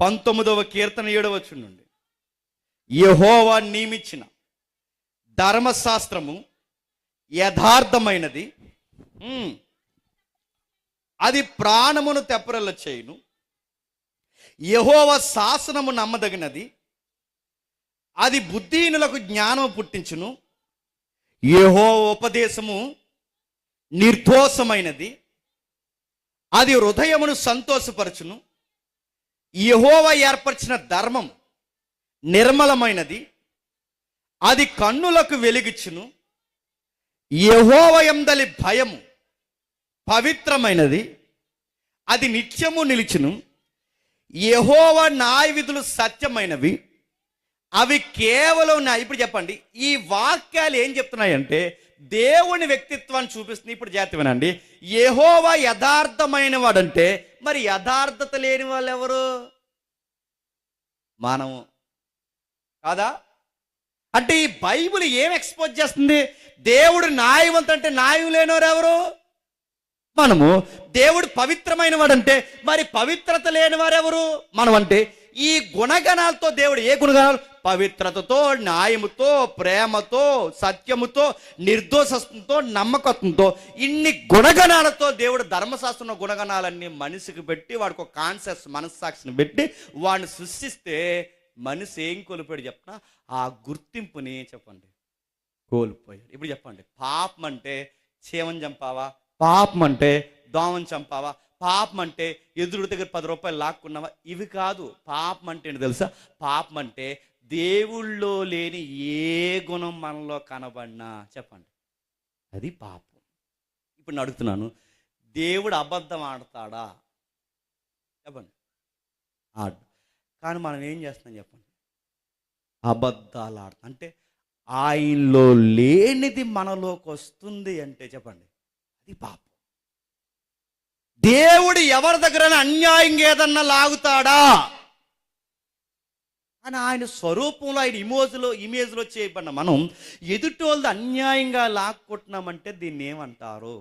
19వ కీర్తన 7వ వచనం నుండి యెహోవా నియమించిన ధర్మశాస్త్రము యథార్థమైనది, అది ప్రాణమును తెప్పరిల్ల చేయును. యెహోవా శాసనము నమ్మదగినది, అది బుద్ధిహీనులకు జ్ఞానము పుట్టించును. యెహోవా ఉపదేశము నిర్దోషమైనది, అది హృదయమును సంతోషపరచును. యెహోవా ఏర్పరిచిన ధర్మం నిర్మలమైనది, అది కన్నులకు వెలిగిచ్చును. యెహోవా యందలి భయము పవిత్రమైనది, అది నిత్యము నిలిచును. యెహోవా న్యాయ విధులు సత్యమైనవి, అవి కేవలం ఇప్పుడు చెప్పండి, ఈ వాక్యాలు ఏం చెప్తున్నాయంటే దేవుని వ్యక్తిత్వాన్ని చూపిస్తుంది. ఇప్పుడు జాగ్రత్త వినండి. యెహోవా యథార్థమైన వాడంటే మరి యథార్థత లేని వాళ్ళు ఎవరు? మనము కాదా? అంటే ఈ బైబిల్ ఏం ఎక్స్పోజ్ చేస్తుంది? దేవుడు న్యాయవంతుడు అంటే న్యాయం లేనివారు ఎవరు? మనము. దేవుడు పవిత్రమైన వాడంటే మరి పవిత్రత లేని వారెవరు? మనం. అంటే ఈ గుణగణాలతో దేవుడు, ఏ గుణగణాలు? పవిత్రతతో, న్యాయముతో, ప్రేమతో, సత్యముతో, నిర్దోషత్వంతో, నమ్మకత్వంతో, ఇన్ని గుణగణాలతో దేవుడు ధర్మశాస్త్రంలో గుణగణాలన్నీ మనిషికి పెట్టి వాడికి ఒక కాన్షియస్ మనస్సాక్షిని పెట్టి వాడిని సృష్టిస్తే మనిషి ఏం కోల్పోయాడు చెప్పిన? ఆ గుర్తింపుని చెప్పండి కోల్పోయాడు. ఇప్పుడు చెప్పండి, పాపం అంటే చీమని చంపావా? పాపం అంటే దోమని చంపావా? పాపం అంటే ఎదురు దగ్గర 10 రూపాయలు లాక్కున్నావా? ఇవి కాదు. పాపం అంటే ఏంటి తెలుసా? పాపం అంటే దేవుళ్ళో లేని ఏ గుణం మనలో కనబడినా చెప్పండి, అది పాపం. ఇప్పుడు నేను అడుగుతున్నాను, దేవుడు అబద్ధం ఆడతాడా? చెప్పండి, ఆడు. కానీ మనం ఏం చేస్తున్నాం చెప్పండి? అబద్ధాలు ఆడతాం. అంటే ఆయనలో లేనిది మనలోకి వస్తుంది అంటే చెప్పండి, అది పాపం. దేవుడు ఎవరి దగ్గర అన్యాయంగా ఏదన్నా లాగుతాడా? కానీ ఆయన స్వరూపంలో, ఆయన ఇమేజ్లో చేయబడిన మనం ఎదుటోళ్ళది అన్యాయంగా లాక్కుంటున్నామంటే దీన్ని ఏమంటారు?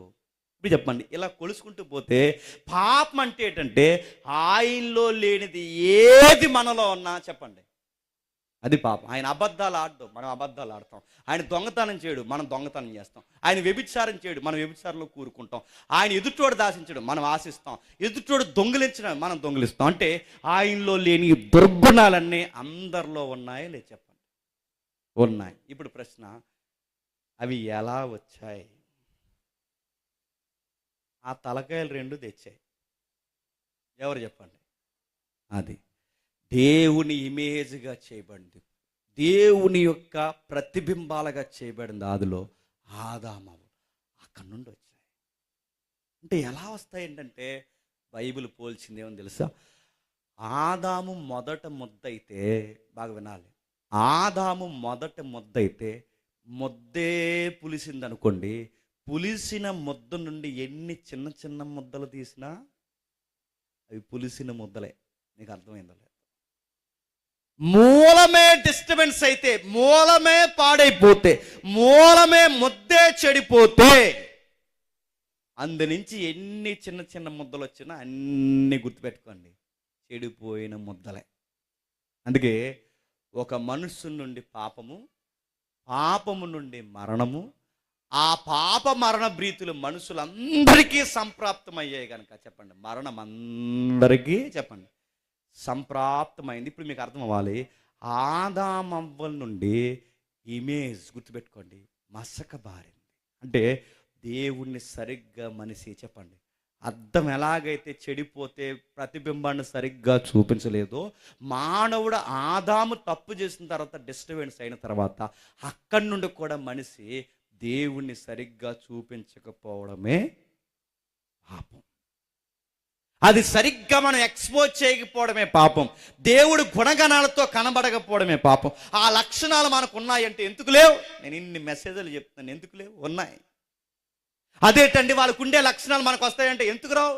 ఇప్పుడు చెప్పండి. ఇలా కొలుసుకుంటూ పోతే పాపం అంటే ఏంటంటే ఆయనలో లేనిది ఏది మనలో ఉన్నా చెప్పండి, అది పాపం. ఆయన అబద్ధాలు ఆడడం, మనం అబద్ధాలు ఆడతాం. ఆయన దొంగతనం చేయడు, మనం దొంగతనం చేస్తాం. ఆయన వ్యభిచారం చేయడు, మనం వ్యభిచారంలో కూరుకుంటాం. ఆయన ఎదుటోడు దాసించడం, మనం ఆశిస్తాం. ఎదుటోడు దొంగిలించడం, మనం దొంగిలిస్తాం. అంటే ఆయనలో లేని దుర్గుణాలన్నీ అందరిలో ఉన్నాయో లేదు చెప్పండి? ఉన్నాయి. ఇప్పుడు ప్రశ్న, అవి ఎలా వచ్చాయి? ఆ తలకాయలు 2 తెచ్చాయి. ఎవరు చెప్పండి? అది దేవుని ఇమేజ్గా చేయబడింది, దేవుని యొక్క ప్రతిబింబాలుగా చేయబడింది. ఆదిలో ఆదాము అక్కడి నుండి వచ్చాయి. అంటే ఎలా వస్తాయి ఏంటంటే బైబిల్ పోల్చింది ఏమని తెలుసా? ఆదాము మొదట ముద్దయితే, బాగా వినాలి, ఆదాము మొదట ముద్దయితే ముద్దే పులిసింది అనుకోండి, పులిసిన ముద్ద నుండి ఎన్ని చిన్న చిన్న ముద్దలు తీసినా అవి పులిసిన ముద్దలే. నీకు అర్థమైందో లేదు? మూలమే డిస్టర్బెన్స్ అయితే, మూలమే పాడైపోతే, మూలమే ముద్దే చెడిపోతే అందు నుంచి ఎన్ని చిన్న చిన్న ముద్దలు వచ్చినా అన్ని గుర్తుపెట్టుకోండి, చెడిపోయిన ముద్దలే. అందుకే ఒక మనుషుల నుండి పాపము, పాపము నుండి మరణము, ఆ పాప మరణ భీతులు మనుషులందరికీ సంప్రాప్తమయ్యాయి కనుక చెప్పండి, మరణం అందరికీ చెప్పండి సంప్రాప్తమైంది. ఇప్పుడు మీకు అర్థం అవ్వాలి, ఆదామవ్వల నుండి ఇమేజ్ గుర్తుపెట్టుకోండి మసకబారింది. అంటే దేవుణ్ణి సరిగ్గా మనిషి చెప్పండి అర్థం ఎలాగైతే చెడిపోతే ప్రతిబింబాన్ని సరిగ్గా చూపించలేదో, మానవుడు ఆదాము తప్పు చేసిన తర్వాత, డిస్టర్బెన్స్ అయిన తర్వాత అక్కడి నుండి కూడా మనిషి దేవుణ్ణి సరిగ్గా చూపించకపోవడమే పాపం. అది సరిగ్గా మనం ఎక్స్పోజ్ చేయకపోవడమే పాపం. దేవుడు గుణగణాలతో కనబడకపోవడమే పాపం. ఆ లక్షణాలు మనకు ఉన్నాయంటే ఎందుకు లేవు? నేను ఇన్ని మెసేజ్లు చెప్తున్నాను, ఎందుకు లేవు? ఉన్నాయి. అదేంటండి వాళ్ళకు ఉండే లక్షణాలు మనకు వస్తాయంటే ఎందుకు రావు?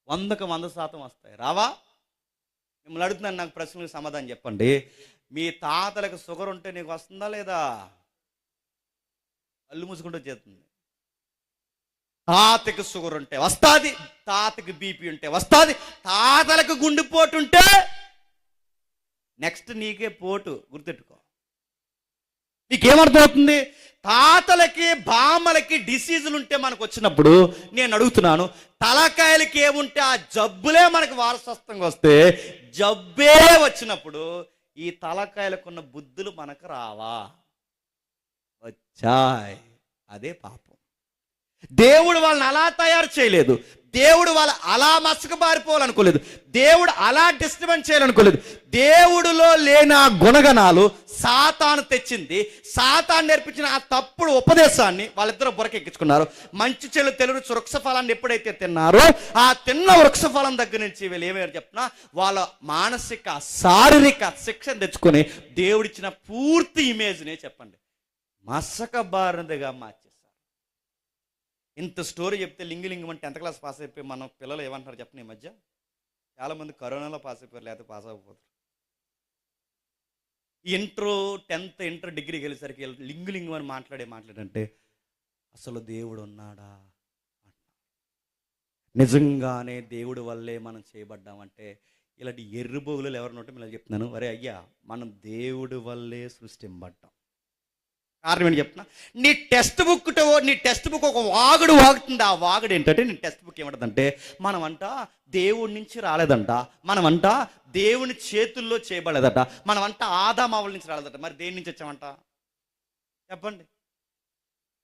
100కు 100% వస్తాయి. రావా? మిమ్మల్ని అడుగుతున్నాను, నాకు ప్రశ్నలకు సమాధానం చెప్పండి. మీ తాతలకు షుగర్ ఉంటే నీకు వస్తుందా లేదా? కళ్ళు మూసుకుంటూ చేస్తుంది. తాతకి షుగర్ ఉంటే వస్తుంది, తాతకి బీపీ ఉంటే వస్తుంది, తాతలకు గుండెపోటు ఉంటే నెక్స్ట్ నీకే పోటు. గుర్తెట్టుకో. నీకేమర్థమవుతుంది? తాతలకి బామ్మలకి డిసీజులు ఉంటే మనకు వచ్చినప్పుడు నేను అడుగుతున్నాను, తలకాయలకి ఏముంటే ఆ జబ్బులే మనకు వారసత్వంగా వస్తే, జబ్బే వచ్చినప్పుడు ఈ తలకాయలకున్న బుద్ధులు మనకు రావా? వచ్చాయి. అదే పాపం. దేవుడు వాళ్ళని అలా తయారు చేయలేదు. దేవుడు వాళ్ళ అలా మసకబారిపోవాలనుకోలేదు. దేవుడు అలా డిస్టర్బెన్స్ చేయాలనుకోలేదు. దేవుడిలో లేని ఆ గుణగణాలు సాతాను తెచ్చింది. సాతాను నేర్పించిన ఆ తప్పుడు ఉపదేశాన్ని వాళ్ళిద్దరూ బురకెక్కించుకున్నారు. మంచి చెడు తెలుగు వృక్ష ఫలాన్ని ఎప్పుడైతే తిన్నారో, ఆ తిన్న వృక్ష ఫలం దగ్గర నుంచి వీళ్ళు ఏమేమి చెప్పినా వాళ్ళ మానసిక శారీరక శిక్షణ తెచ్చుకొని దేవుడిచ్చిన పూర్తి ఇమేజ్నే చెప్పండి మసకబారినదిగా మార్చేశారు. ఇంత స్టోరీ చెప్తే లింగులింగం అంటే 10th క్లాస్ పాస్ అయిపోయి మన పిల్లలు ఏమంటారు చెప్పండి? ఈ మధ్య చాలామంది కరోనాలో పాస్ అయిపోయారు, లేకపోతే పాస్ అవ్వకపోతారు. ఇంటర్ 10th ఇంటర్ డిగ్రీకి వెళ్ళేసరికి లింగులింగం అని మాట్లాడంటే అసలు దేవుడు ఉన్నాడా? నిజంగానే దేవుడి వల్లే మనం చేయబడ్డామంటే ఇలాంటి ఎర్రబోగులు ఎవరిని ఉంటే ఇలా చెప్తున్నాను, అరే అయ్యా మనం దేవుడి వల్లే సృష్టింపడ్డాం. కారణం ఏంటి చెప్తున్నా? నీ టెక్స్ట్ బుక్ ఒక వాగుడు వాగుతుంది. ఆ వాగుడు ఏంటంటే నీ టెక్స్ట్ బుక్ ఏమంటుందంటే మనమంట దేవుడి నుంచి రాలేదంట, మనమంట దేవుని చేతుల్లో చేయబడలేదట, మనమంట ఆదామావుల నుంచి రాలేదట. మరి దేని నుంచి వచ్చామంట చెప్పండి?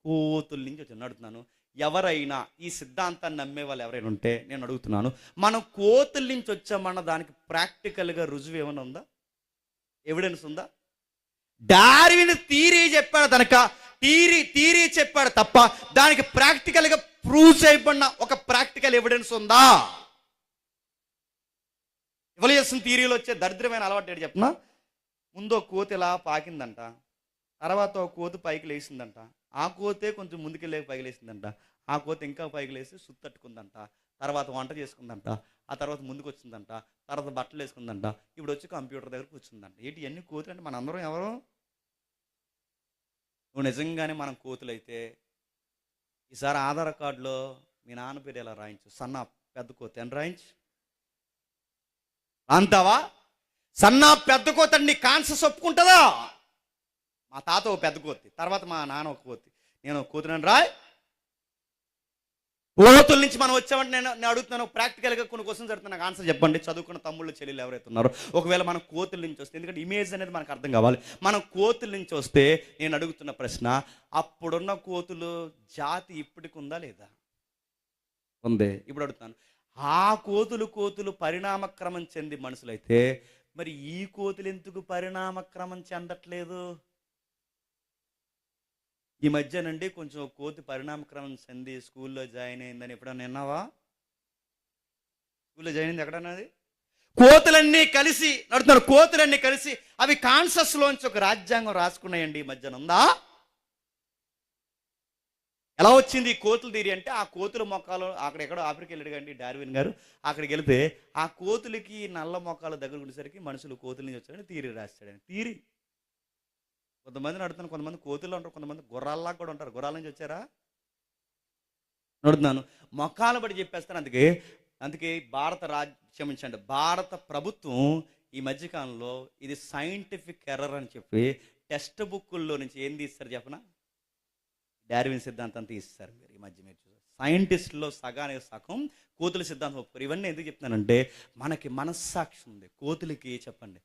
కోతుల నుంచి వచ్చాను. అడుగుతున్నాను, ఎవరైనా ఈ సిద్ధాంతాన్ని నమ్మే వాళ్ళు ఎవరైనా ఉంటే నేను అడుగుతున్నాను, మనం కోతుల నుంచి వచ్చామన్న దానికి ప్రాక్టికల్గా రుజువు ఏమైనా ఉందా? ఎవిడెన్స్ ఉందా? డార్విన్ థియరీ చెప్పాడు, తనక థియరీ చెప్పాడు తప్ప దానికి ప్రాక్టికల్గా ప్రూవ్ చేయబడిన ఒక ప్రాక్టికల్ ఎవిడెన్స్ ఉందా? ఎవల్యూషన్ థియరీలో వచ్చే దరిద్రమైన అలవాటు ఏంటి చెప్పనా? ముందు ఒక కోతి ఇలా పాకిందంట, తర్వాత ఒక కోతి పైకి లేచిందంట, ఆ కోతే కొంచెం ముందుకెళ్ళే పైకి లేచిందంట, ఆ కోతి ఇంకా పైకి లేచి సుత్తట్టుకుందంట, తర్వాత వంట చేసుకుందంట, ఆ తర్వాత ముందుకు వచ్చిందంట, తర్వాత బట్టలు వేసుకుందంట, ఇప్పుడు వచ్చి కంప్యూటర్ దగ్గర కూర్చుందంట. ఏంటి ఇవన్నీ కోతులు అంటే మనందరం ఎవరు? నువ్వు నిజంగానే మనం కోతులైతే ఈసారి ఆధార్ కార్డులో మీ నాన్న పేరు ఎలా రాయించు? సన్నా పెద్ద కోతి అని రాయించు అంటావా? సన్నా పెద్ద కోతి అని నీ కాన్షియస్ ఒప్పుకుంటుందా? మా తాత ఒక పెద్ద కోతి, తర్వాత మా నాన్న ఒక కోతి, నేను ఒక కోతిని రాయ్. కోతుల నుంచి మనం వచ్చామంటే నేను అడుగుతున్నాను ప్రాక్టికల్గా కొన్ని క్వశ్చన్స్ అడుగుతున్నా, నాకు ఆన్సర్ చెప్పండి. చదువుకున్న తమ్ముళ్ళు చెల్లెలు ఎవరైతే ఉన్నారో, ఒకవేళ మనం కోతుల నుంచి వస్తే, ఎందుకంటే ఇమేజ్ అనేది మనకు అర్థం కావాలి, మనం కోతుల నుంచి వస్తే నేను అడుగుతున్న ప్రశ్న, అప్పుడున్న కోతులు జాతి ఇప్పటికి ఉందా లేదా? ఉంది. ఇప్పుడు అడుగుతాను, ఆ కోతులు పరిణామక్రమం చెంది మనుషులైతే మరి ఈ కోతులు ఎందుకు పరిణామక్రమం చెందట్లేదు? ఈ మధ్యనండి కొంచెం కోతి పరిణామక్రమం చెంది స్కూల్లో జాయిన్ అయిందని ఎప్పుడన్నా విన్నావా? స్కూల్లో జాయిన్ అయింది ఎక్కడన్నది? కోతులన్నీ కలిసి నడుతున్నారు, కోతులన్నీ కలిసి అవి కాన్షియస్లోంచి ఒక రాజ్యాంగం రాసుకున్నాయండి. ఈ మధ్యన ఉందా? ఎలా వచ్చింది ఈ కోతుల థియరీ అంటే, ఆ కోతుల మొక్కలు అక్కడెక్కడో ఆఫ్రికా వెళ్ళాడు కండి డార్విన్ గారు, అక్కడికి వెళితే ఆ కోతులకి నల్ల మొక్కల దగ్గర ఉండేసరికి మనుషులు కోతుల నుంచి వచ్చాడని థియరీ రాస్తాడని. థియరీ కొంతమందిని అడుగుతాను, కొంతమంది కోతుల్లో ఉంటారు, కొంతమంది గుర్రాల్లా కూడా ఉంటారు. గుర్రాల నుంచి వచ్చారా అడుగుతున్నాను. మొక్కలు బట్టి చెప్పేస్తాను. అందుకే భారత ప్రభుత్వం ఈ మధ్యకాలంలో ఇది సైంటిఫిక్ ఎర్రర్ అని చెప్పి టెక్స్ట్ బుక్కుల్లో నుంచి ఏం తీస్తారు చెప్పనా? డార్విన్ సిద్ధాంతం తీస్తారు. మీరు ఈ మధ్య మీరు చూసారు, సైంటిస్టులో సగానికి సగం కోతుల సిద్ధాంతం ఒప్పుకోరు. ఇవన్నీ ఎందుకు చెప్తున్నానంటే, మనకి మనస్సాక్షి ఉంది, కోతులకి చెప్పండి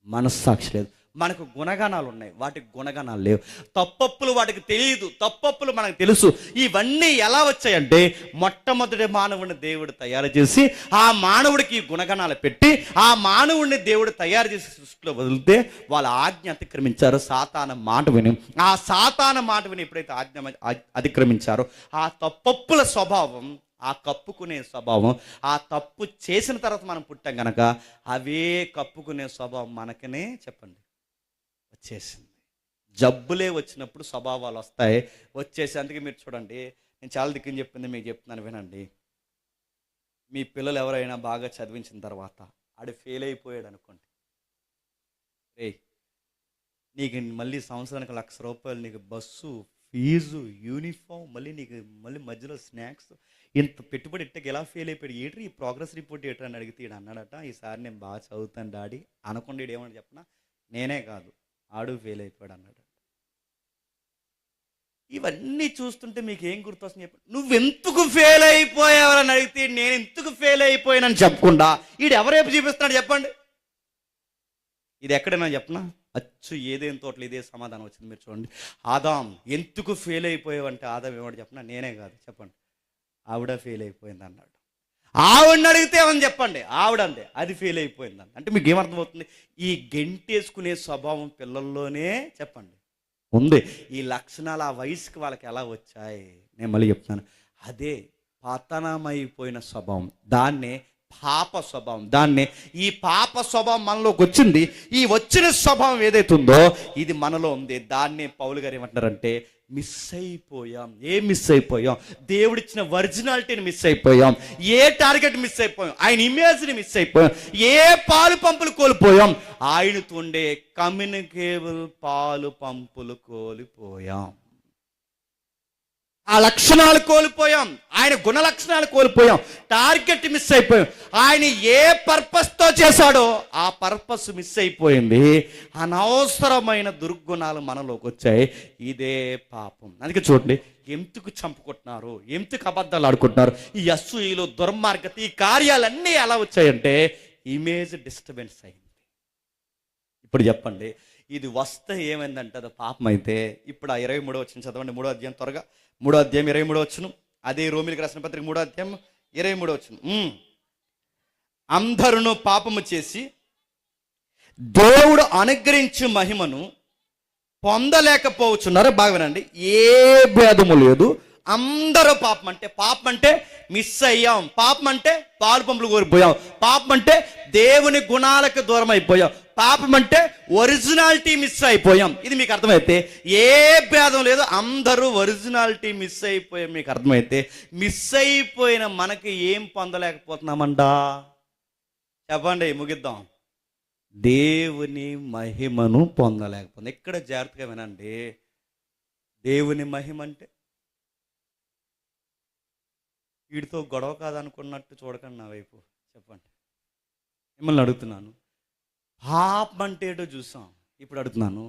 మనస్సాక్షి లేదు. మనకు గుణగణాలు ఉన్నాయి, వాటికి గుణగణాలు లేవు. తప్పప్పులు వాటికి తెలియదు, తప్పప్పులు మనకు తెలుసు. ఇవన్నీ ఎలా వచ్చాయంటే, మొట్టమొదటి మానవుడిని దేవుడు తయారు చేసి ఆ మానవుడికి గుణగణాలు పెట్టి ఆ మానవుడిని దేవుడు తయారు చేసి సృష్టిలో వదిలితే వాళ్ళ ఆజ్ఞ అతిక్రమించారు. సాతాన మాట విని ఆ సాతాన మాట విని ఎప్పుడైతే ఆజ్ఞ అతిక్రమించారో ఆ తప్పప్పుల స్వభావం ఆ కప్పుకునే స్వభావం, ఆ తప్పు చేసిన తర్వాత మనం పుట్టాం కనుక అవే కప్పుకునే స్వభావం మనకనే చెప్పండి వచ్చేసింది. జబ్బులే వచ్చినప్పుడు స్వభావాలు వస్తాయి, వచ్చేసి. అందుకే మీరు చూడండి, నేను చాలా దిక్కుని చెప్పింది మీకు చెప్తున్నాను వినండి. మీ పిల్లలు ఎవరైనా బాగా చదివించిన తర్వాత ఆడు ఫెయిల్ అయిపోయాడు అనుకోండి, రే నీకు మళ్ళీ సంవత్సరానికి ₹1,00,000 నీకు బస్సు ఫీజు, యూనిఫామ్, మళ్ళీ నీకు మళ్ళీ మధ్యలో స్నాక్స్, ఇంత పెట్టుబడి ఇట్టకి ఎలా ఫెయిల్ అయిపోయాడు, ఏంటి ఈ ప్రోగ్రెస్ రిపోర్ట్ ఏంటి అని అడిగితే ఈడు అన్నాడట, ఈసారి నేను బాగా చదువుతాను డాడీ అనకుండా ఈడు ఏమని చెప్పినా, నేనే కాదు ఆడు ఫెయిల్ అయిపోయాడు అన్నాడు. ఇవన్నీ చూస్తుంటే మీకు ఏం గుర్తొస్తుంది చెప్పండి? నువ్వెందుకు ఫెయిల్ అయిపోయావని అడిగితే నేను ఎందుకు ఫెయిల్ అయిపోయానని చెప్పకుండా ఈడు ఎవరేపు చూపిస్తున్నాడు చెప్పండి? ఇది ఎక్కడైనా చెప్పనా? అచ్చు ఏదేం తోటలు ఇదే సమాధానం వచ్చింది. మీరు చూడండి, ఆదాం ఎందుకు ఫెయిల్ అయిపోయావంటే ఆదాం ఏమంటే చెప్పనా, నేనే కాదు చెప్పండి ఆవిడ ఫెయిల్ అయిపోయింది అన్నాడు. ఆవిడని అడిగితే ఏమని చెప్పండి, ఆవిడంతే అది ఫెయిల్ అయిపోయిందని. అంటే మీకు ఏమర్థమవుతుంది? ఈ గెంటేసుకునే స్వభావం పిల్లల్లోనే చెప్పండి ఉంది. ఈ లక్షణాలు ఆ వయసుకి వాళ్ళకి ఎలా వచ్చాయి నేను మళ్ళీ చెప్తాను. అదే పతనమైపోయిన స్వభావం, దాన్నే పాప స్వభావం. దాన్నే ఈ పాప స్వభావం మనలోకి వచ్చింది. ఈ వచ్చిన స్వభావం ఏదైతే ఉందో ఇది మనలో ఉంది. దాన్నే పౌలు గారు ఏమంటారంటే మిస్ అయిపోయాం. ఏం మిస్ అయిపోయాం? దేవుడిచ్చిన ఒరిజినాలిటీని మిస్ అయిపోయాం. ఏ టార్గెట్ మిస్ అయిపోయాం? ఆయన ఇమేజ్ని మిస్ అయిపోయాం. ఏ పాలు పంపులు కోల్పోయాం? ఆయనతో ఉండే కమ్యూనికేబుల్ పాలు పంపులు కోల్పోయాం. ఆ లక్షణాలు కోల్పోయాం, ఆయన గుణ లక్షణాలు కోల్పోయాం, టార్గెట్ మిస్ అయిపోయాం. ఆయన ఏ పర్పస్తో చేశాడో ఆ పర్పస్ మిస్ అయిపోయింది. అనవసరమైన దుర్గుణాలు మనలోకి వచ్చాయి. ఇదే పాపం. అందుకే చూడండి, ఎందుకు చంపుకుంటున్నారు, ఎందుకు అబద్ధాలు ఆడుకుంటున్నారు, ఈ అసూయలు, దుర్మార్గత, ఈ కార్యాలన్నీ ఎలా వచ్చాయంటే ఇమేజ్ డిస్టర్బెన్స్ అయింది. ఇప్పుడు చెప్పండి, ఇది వస్తే ఏమైందంటే అది పాపం అయితే. ఇప్పుడు ఆ 23వ వచనం చదవండి, 3వ అధ్యాయం త్వరగా. 3వ అధ్యాయం 23వ వచనం, అదే రోమిలికి రాసిన పత్రిక 3వ అధ్యాయం 23వ వచనం. అందరూ పాపము చేసి దేవుడు అనుగ్రహించు మహిమను పొందలేకపోవచ్చున్నారు. బాగా వినండి, ఏ భేదము లేదు. అందరూ పాపం అంటే మిస్ అయ్యాం. పాపం అంటే పాలు పంపులు కోల్పోయాం. పాపం అంటే దేవుని గుణాలకు దూరం అయిపోయాం. పాపం అంటే ఒరిజినాలిటీ మిస్ అయిపోయాం. ఇది మీకు అర్థమైతే ఏ భేదం లేదు, అందరూ ఒరిజినాలిటీ మిస్ అయిపోయాం. మీకు అర్థమైతే మిస్ అయిపోయిన మనకి ఏం పొందలేకపోతున్నామంటా చెప్పండి, ముగిద్దాం. దేవుని మహిమను పొందలేకపోతుంది. ఇక్కడ జాగ్రత్తగా వినండి, దేవుని మహిమ అంటే వీడితో గొడవ కాదనుకున్నట్టు చూడకండి నా వైపు. చెప్పండి, మిమ్మల్ని అడుగుతున్నాను, పాపం అంటే ఏంటో చూసాం, ఇప్పుడు అడుగుతున్నాను,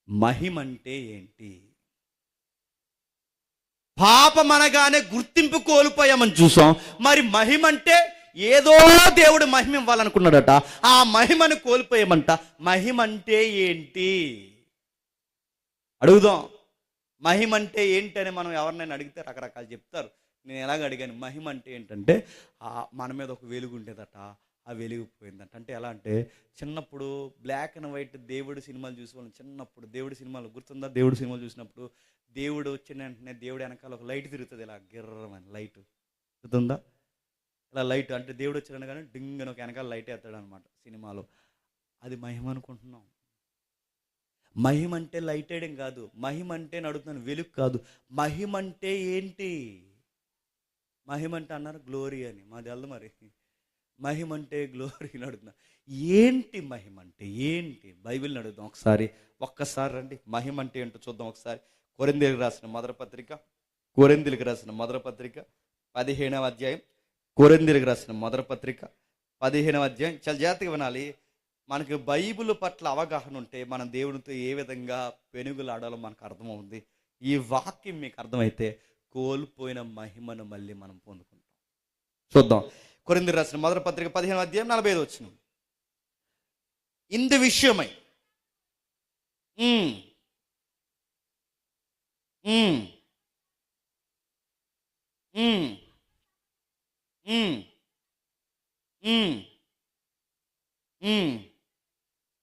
మహిమ అంటే ఏంటి? పాపం అనగానే గుర్తింపు కోల్పోయామని చూసాం. మరి మహిమ అంటే ఏదో దేవుడు మహిమ ఇవ్వాలనుకున్నాడట, ఆ మహిమను కోల్పోయామంట. మహిమ అంటే ఏంటి అడుగుదాం. మహిమ అంటే ఏంటని మనం ఎవరినైనా అడిగితే రకరకాలు చెప్తారు. నేను ఎలాగ అడిగాను, మహిమ అంటే ఏంటంటే మన మీద ఒక వెలుగు ఉండేదట, ఆ వెలిగిపోయిందంట. అంటే ఎలా అంటే, చిన్నప్పుడు బ్లాక్ అండ్ వైట్ దేవుడి సినిమాలు చూసేవాళ్ళం. చిన్నప్పుడు దేవుడి సినిమాలు గుర్తుందా? దేవుడి సినిమాలు చూసినప్పుడు దేవుడు వచ్చిన వెంటనే దేవుడు వెనకాల ఒక లైట్ తిరుగుతుంది, ఇలా గిర్రమని లైట్ గుర్తుందా? ఇలా లైట్ అంటే దేవుడు వచ్చిన కానీ డింగ్ అని ఒక వెనకాల లైట్ వేస్తాడు అనమాట సినిమాలో. అది మహిమ అనుకుంటున్నాం. మహిమ అంటే లైట్ వేయడం కాదు. మహిమ అంటే అడుగుతున్నాను, వెలుగు కాదు. మహిమ అంటే ఏంటి? మహిమ అంటే అన్నారు గ్లోరీ అని, మాది అల్లు మరి. మహిమ అంటే గ్లోరీ అడుగుతున్నా. ఏంటి మహిమ అంటే ఏంటి? బైబిల్ని అడుగుదాం ఒకసారి. ఒక్కసారి రండి, మహిమ అంటే ఏంటో చూద్దాం ఒకసారి. కొరింథీయులకు రాసిన మొదటి పత్రిక, కొరింథీయులకు రాసిన మొదటి పత్రిక 15వ అధ్యాయం. కొరింథీయులకు రాసిన మొదటి పత్రిక 15వ అధ్యాయం. చాలా జాగ్రత్తగా వినాలి. మనకు బైబిల్ పట్ల అవగాహన ఉంటే మనం దేవునితో ఏ విధంగా పెనుగులాడాలో మనకు అర్థమవుతుంది. ఈ వాక్యం మీకు అర్థమైతే కోల్పోయిన మహిమను మళ్ళీ మనం పొందుకుంటాం. చూద్దాం, కొరింథీయులకు రాసిన మొదటి పత్రిక 15వ అధ్యాయం 45వ వచనం. ఇందు విషయమై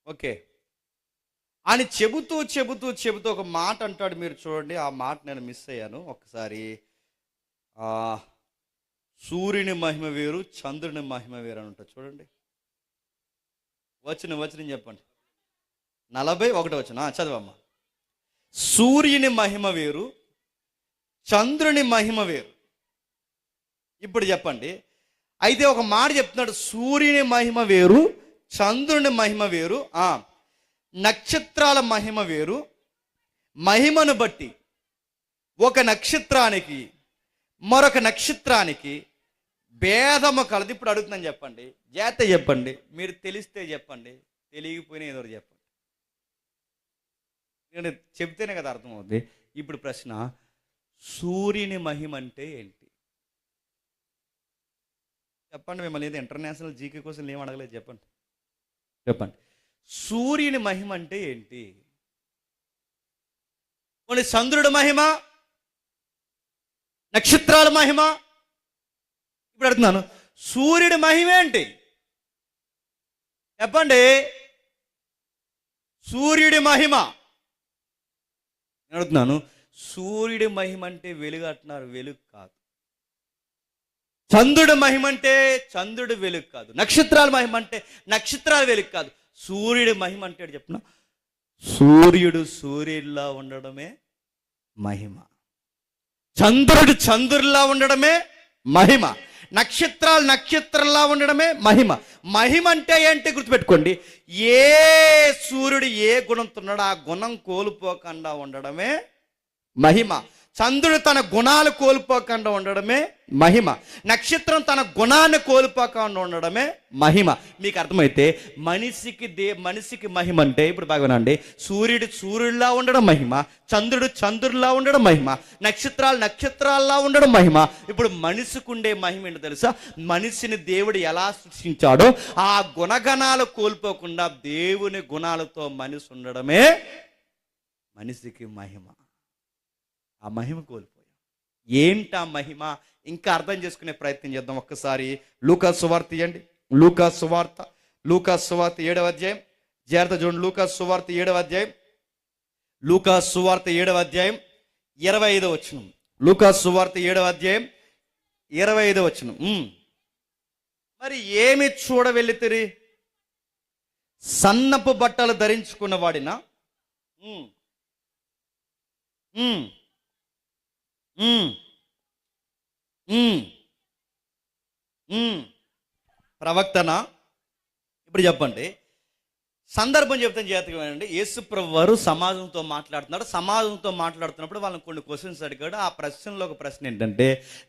ఓకే అని చెబుతూ ఒక మాట అంటాడు. మీరు చూడండి, ఆ మాట నేను మిస్ అయ్యాను. ఒకసారి సూర్యుని మహిమ వేరు, చంద్రుని మహిమ వేరు అని ఉంటుంది. చూడండి, వచనం చెప్పండి. 41 వచనం చదవమ్మా. సూర్యుని మహిమ వేరు, చంద్రుని మహిమ వేరు. ఇప్పుడు చెప్పండి, అయితే ఒక మాట చెప్తున్నాడు, సూర్యుని మహిమ వేరు, చంద్రుని మహిమ వేరు, నక్షత్రాల మహిమ వేరు. మహిమను బట్టి ఒక నక్షత్రానికి మరొక నక్షత్రానికి భేదము కలదు. ఇప్పుడు అడుగుతున్నాను, చెప్పండి, జాగ్రత్త చెప్పండి. మీరు తెలిస్తే చెప్పండి, తెలియకపోయినా ఏదో చెప్పండి. చెప్తేనే కదా అర్థమవుతుంది. ఇప్పుడు ప్రశ్న, సూర్యుని మహిమ అంటే ఏంటి? చెప్పండి. మిమ్మల్ని ఏదో ఇంటర్నేషనల్ జీకే కోసం ఏం అడగలేదు, చెప్పండి. సూర్యుని మహిమ అంటే ఏంటి? కొన్ని చంద్రుడి మహిమ, నక్షత్రాల మహిమ. ఇప్పుడు అడుగుతున్నాను, సూర్యుడి మహిమ ఏంటి? చెప్పండి. సూర్యుడి మహిమ అడుగుతున్నాను. సూర్యుడి మహిమ అంటే వెలుగు అంటున్నారు, వెలుగు కాదు. చంద్రుడి మహిమ అంటే చంద్రుడి వెలుగు కాదు. నక్షత్రాల మహిమ అంటే నక్షత్రాల వెలుగు కాదు. సూర్యుడి మహిమ అంటే చెప్తున్నా, సూర్యుడు సూర్యుడిలా ఉండడమే మహిమ. చంద్రుడు చంద్రుడిలా ఉండడమే మహిమ. నక్షత్రాలు నక్షత్రంలా ఉండడమే మహిమ. మహిమ అంటే ఏంటి గుర్తుపెట్టుకోండి. ఏ సూర్యుడు ఏ గుణంతో ఉన్నాడో ఆ గుణం కోల్పోకుండా ఉండడమే మహిమ. చంద్రుడు తన గుణాలు కోల్పోకుండా ఉండడమే మహిమ. నక్షత్రం తన గుణాన్ని కోల్పోకుండా ఉండడమే మహిమ. మీకు అర్థమైతే మనిషికి మహిమ అంటే, ఇప్పుడు బాగానండి, సూర్యుడు సూర్యుడిలా ఉండడం మహిమ, చంద్రుడు చంద్రుడిలా ఉండడం మహిమ, నక్షత్రాలు నక్షత్రాల్లా ఉండడం మహిమ. ఇప్పుడు మనిషికి ఉండే మహిమ ఏంటో తెలుసా? మనిషిని దేవుడు ఎలా సృష్టించాడో ఆ గుణగణాలు కోల్పోకుండా దేవుని గుణాలతో మనిషి ఉండడమే మనిషికి మహిమ. ఆ మహిమ కోల్పోయాం. ఏంటి ఆ మహిమ? ఇంకా అర్థం చేసుకునే ప్రయత్నం చేద్దాం. ఒక్కసారి లూకా సువార్త తీయండి. లూకా సువార్త 7వ అధ్యాయం. జాగ్రత్త చూడండి. లూకా సువార్త 7వ అధ్యాయం. లూకా సువార్త 7వ అధ్యాయం 25వ వచనం. లూకా సువార్త 7వ అధ్యాయం 25వ వచనం. మరి ఏమి చూడ వెళ్ళితిరి? సన్నపు బట్టలు ధరించుకున్న వాడినా? ప్రవక్తనా? ఇప్పుడు చెప్పండి. సందర్భం చెప్తాను జాగ్రత్తగా వినండి. యేసుప్రభు వారు సమాజంతో మాట్లాడుతున్నాడు. సమాజంతో మాట్లాడుతున్నప్పుడు వాళ్ళని కొన్ని క్వశ్చన్స్ అడిగాడు. ఆ ప్రశ్నలో ఒక ప్రశ్న ఏంటంటే,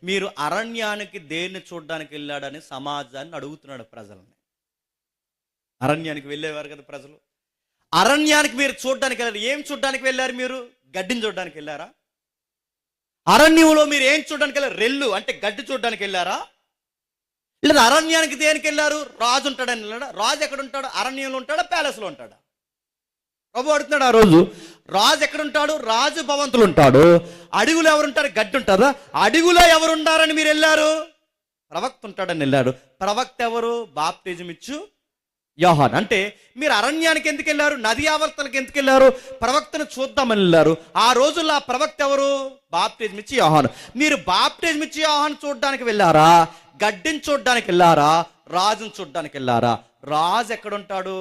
మీరు అరణ్యానికి దేన్ని చూడడానికి వెళ్ళాడని సమాజాన్ని అడుగుతున్నాడు ప్రజల్ని. అరణ్యానికి వెళ్ళేవారు కదా ప్రజలు. అరణ్యానికి మీరు చూడడానికి వెళ్ళారు. ఏం చూడడానికి వెళ్ళారు? మీరు గడ్డిని చూడడానికి వెళ్ళారా? అరణ్యంలో మీరు ఏం చూడడానికి వెళ్ళారు? రెల్లు అంటే గడ్డి చూడడానికి వెళ్ళారా? లేదా అరణ్యానికి దేనికి వెళ్ళారు? రాజు ఉంటాడని వెళ్ళాడా? రాజు ఎక్కడ ఉంటాడు? అరణ్యంలో ఉంటాడా, ప్యాలెస్లో ఉంటాడా? ప్రభు అడుగుతున్నాడు ఆ రోజు. రాజు ఎక్కడుంటాడు? రాజు భవంతులు ఉంటాడు. అడుగులో ఎవరుంటారు? గడ్డి ఉంటుందా? అడుగులో ఎవరుంటారని మీరు వెళ్ళారు? ప్రవక్త ఉంటాడని వెళ్ళాడు. ప్రవక్త ఎవరు? బాప్తిజం ఇచ్చు యోహాన్. అంటే మీరు అరణ్యానికి ఎందుకు వెళ్ళారు? నది ఆవర్తనకి ఎందుకు వెళ్ళారు? ప్రవక్తను చూద్దామని వెళ్ళారు. ఆ రోజుల్లో ఆ ప్రవక్త ఎవరు? బాప్తిజం ఇచ్చి యోహాను. మీరు బాప్తిజం ఇచ్చి యోహాను చూడడానికి వెళ్ళారా? గడ్డిని చూడడానికి వెళ్ళారా? రాజుని చూడడానికి వెళ్ళారా? రాజు ఎక్కడుంటాడు?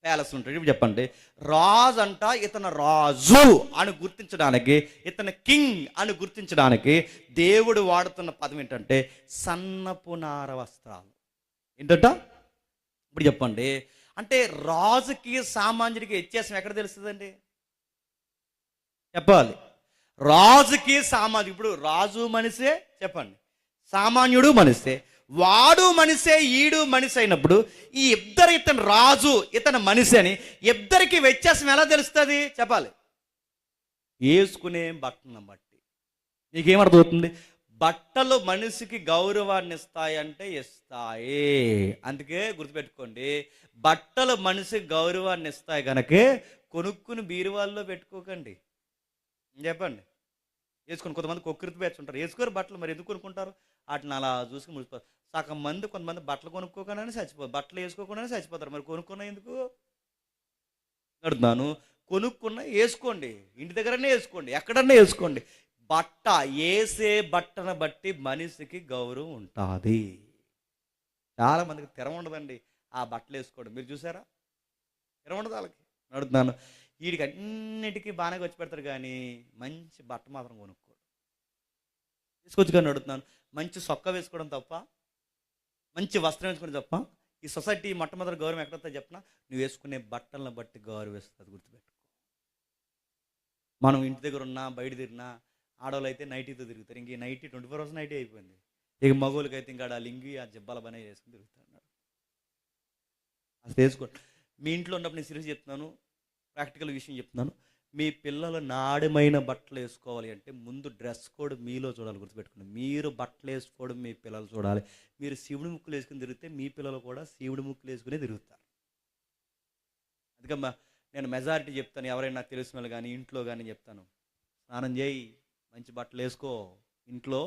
ప్యాలెస్ ఉంటాడు. ఇప్పుడు చెప్పండి. రాజు అంట ఇతను రాజు అని గుర్తించడానికి, ఇతను కింగ్ అని గుర్తించడానికి దేవుడు వాడుతున్న పదం ఏంటంటే సన్నపు నార వస్త్రాలు. ఏంటంట? ఇప్పుడు చెప్పండి. అంటే రాజుకి సామాన్యుడికి వ్యత్యాసం ఎక్కడ తెలుస్తుందండి? చెప్పాలి. రాజుకి సామాన్యుడు, ఇప్పుడు రాజు మనిషే, చెప్పండి, సామాన్యుడు మనిషే. వాడు మనిషే, ఈడు మనిషి అయినప్పుడు ఈ ఇద్దరు, ఇతను రాజు ఇతను మనిషి అని ఇద్దరికి వ్యత్యాసం ఎలా తెలుస్తుంది? చెప్పాలి. వేసుకునే బట్టను బట్టి. నీకేమర్థమవుతుంది? బట్టలు మనిషికి గౌరవాన్ని ఇస్తాయంటే ఇస్తాయి. అందుకే గుర్తుపెట్టుకోండి, బట్టలు మనిషికి గౌరవాన్ని ఇస్తాయి కనుకే కొనుక్కుని బీరువాల్లో పెట్టుకోకండి. చెప్పండి. వేసుకొని కొంతమంది కొక్కిరితో పెంచుంటారు. వేసుకోరు బట్టలు, మరి ఎందుకు కొనుక్కుంటారు? వాటిని అలా చూసుకుని ముడిపోతారు. సగం మంది కొంతమంది బట్టలు కొనుక్కోకుండానే చచ్చిపోతారు, బట్టలు వేసుకోకుండానే చచ్చిపోతారు. మరి కొనుక్కున్నా ఎందుకు అడుగుతున్నాను? కొనుక్కున్నా వేసుకోండి, ఇంటి దగ్గరనే వేసుకోండి, ఎక్కడన్నా వేసుకోండి. బట్ట వేసే బట్టను బట్టి మనిషికి గౌరవం ఉంటుంది. చాలా మందికి తెర ఉండదండి ఆ బట్టలు వేసుకోవడం. మీరు చూసారా? తెర ఉండదు వాళ్ళకి. అడుగుతున్నాను, వీడికి అన్నిటికీ బాగానే వచ్చి పెడతారు కానీ మంచి బట్ట మాత్రం కొనుక్కోడు. తీసుకొచ్చి కానీ అడుగుతున్నాను, మంచి సొక్క వేసుకోవడం తప్ప, మంచి వస్త్రం వేసుకోవడం తప్ప ఈ సొసైటీ మొట్టమొదటి గౌరవం ఎక్కడొస్తా చెప్పినా నువ్వు వేసుకునే బట్టలను బట్టి గౌరవం ఇస్తుంది. గుర్తుపెట్టుకో. మనం ఇంటి దగ్గర ఉన్నా బయట తిరిగినా ఆడవాళ్ళు అయితే నైటీతో తిరుగుతారు. ఇంక ఈ నైటీ 24 hours నైటీ అయిపోయింది. ఇక మగవాళ్ళకి అయితే ఇంకా ఆ లింగి ఆ జబ్బాల పని వేసుకుని తిరుగుతారు. అది వేసుకోండి. మీ ఇంట్లో ఉన్నప్పుడు నేను సీరియస్ చెప్తున్నాను, ప్రాక్టికల్ విషయం చెప్తున్నాను. మీ పిల్లలు నాణ్యమైన బట్టలు వేసుకోవాలి అంటే ముందు డ్రెస్ కోడ్ మీలో చూడాలి. గుర్తుపెట్టుకోండి. మీరు బట్టలు వేసుకోవడం మీ పిల్లలు చూడాలి. మీరు శివుడి ముక్కులు వేసుకుని తిరిగితే మీ పిల్లలు కూడా శివుడి ముక్కులు వేసుకుని తిరుగుతారు. అందుకమ్మా నేను మెజారిటీ చెప్తాను, ఎవరైనా తెలిసిన వాళ్ళు కానీ ఇంట్లో కానీ చెప్తాను, స్నానం చేయి, మంచి బట్టలు వేసుకో, ఇంట్లో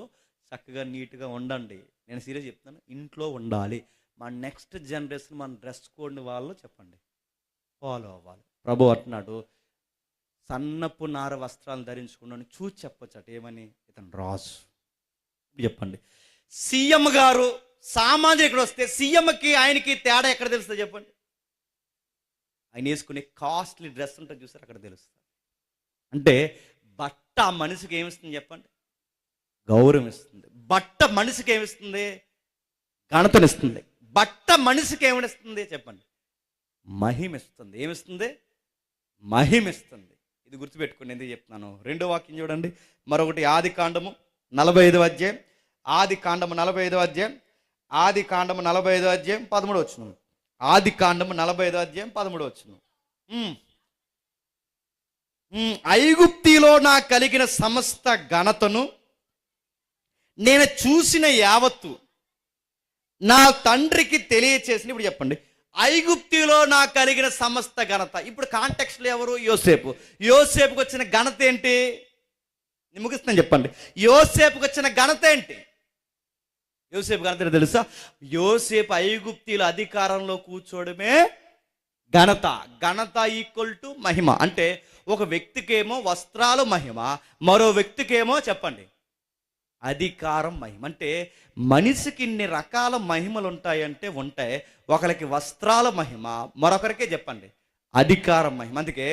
చక్కగా నీట్గా ఉండండి. నేను సీరియస్ చెప్తాను, ఇంట్లో ఉండాలి. మా నెక్స్ట్ జనరేషన్ మన డ్రెస్ కోడ్ని వాళ్ళు చెప్పండి ఫాలో అవ్వాలి. ప్రభు అంటున్నాడు, సన్నపు నార వస్త్రాలు ధరించుకున్నాను చూసి చెప్పొచ్చట. ఏమని? ఇతను రాజు. చెప్పండి. సీఎం గారు సామాన్యుడు ఇక్కడ వస్తే సీఎంకి ఆయనకి తేడా ఎక్కడ తెలుస్తుంది చెప్పండి? ఆయన వేసుకునే కాస్ట్లీ డ్రెస్ ఉంటుంది చూసారు, అక్కడ తెలుస్తుంది. అంటే బట్ట మనిషికి ఏమిస్తుంది చెప్పండి? గౌరవం ఇస్తుంది. బట్ట మనిషికి ఏమిస్తుంది? ఘనతనిస్తుంది. బట్ట మనిషికి ఏమిస్తుంది చెప్పండి? మహిమిస్తుంది. ఏమిస్తుంది? మహిమిస్తుంది. ఇది గుర్తుపెట్టుకోండి. ఎందుకు చెప్తున్నాను? రెండో వాక్యం చూడండి. మరొకటి ఆది కాండము 45వ అధ్యాయం. ఆది కాండము 45వ అధ్యాయం. ఆది కాండము 45వ అధ్యాయం 13వ వచనం. ఆది కాండము 45వ అధ్యాయం 13వ వచనం. ఐగుప్తిలో నాకు కలిగిన సమస్త ఘనతను నేను చూసిన యావత్తు నా తండ్రికి తెలియచేసిన. ఇప్పుడు చెప్పండి, ఐగుప్తిలో నాకు కలిగిన సమస్త ఘనత. ఇప్పుడు కాంటెక్స్ట్లో ఎవరు? యోసేపు. యోసేపుకి వచ్చిన ఘనత ఏంటి? నేను ముగిస్తాను, చెప్పండి. యోసేపుకి వచ్చిన ఘనత ఏంటి? యోసేపు ఘనత తెలుసా? యోసేపు ఐగుప్తీల అధికారంలో కూర్చోవడమే ఘనత. ఘనత ఈక్వల్ టు మహిమ. అంటే ఒక వ్యక్తికేమో వస్త్రాలు మహిమ, మరో వ్యక్తికేమో చెప్పండి అధికారం మహిమ. అంటే మనిషికి ఇన్ని రకాల మహిమలు ఉంటాయంటే ఉంటాయి. ఒకరికి వస్త్రాల మహిమ, మరొకరికే చెప్పండి అధికారం మహిమ. అందుకే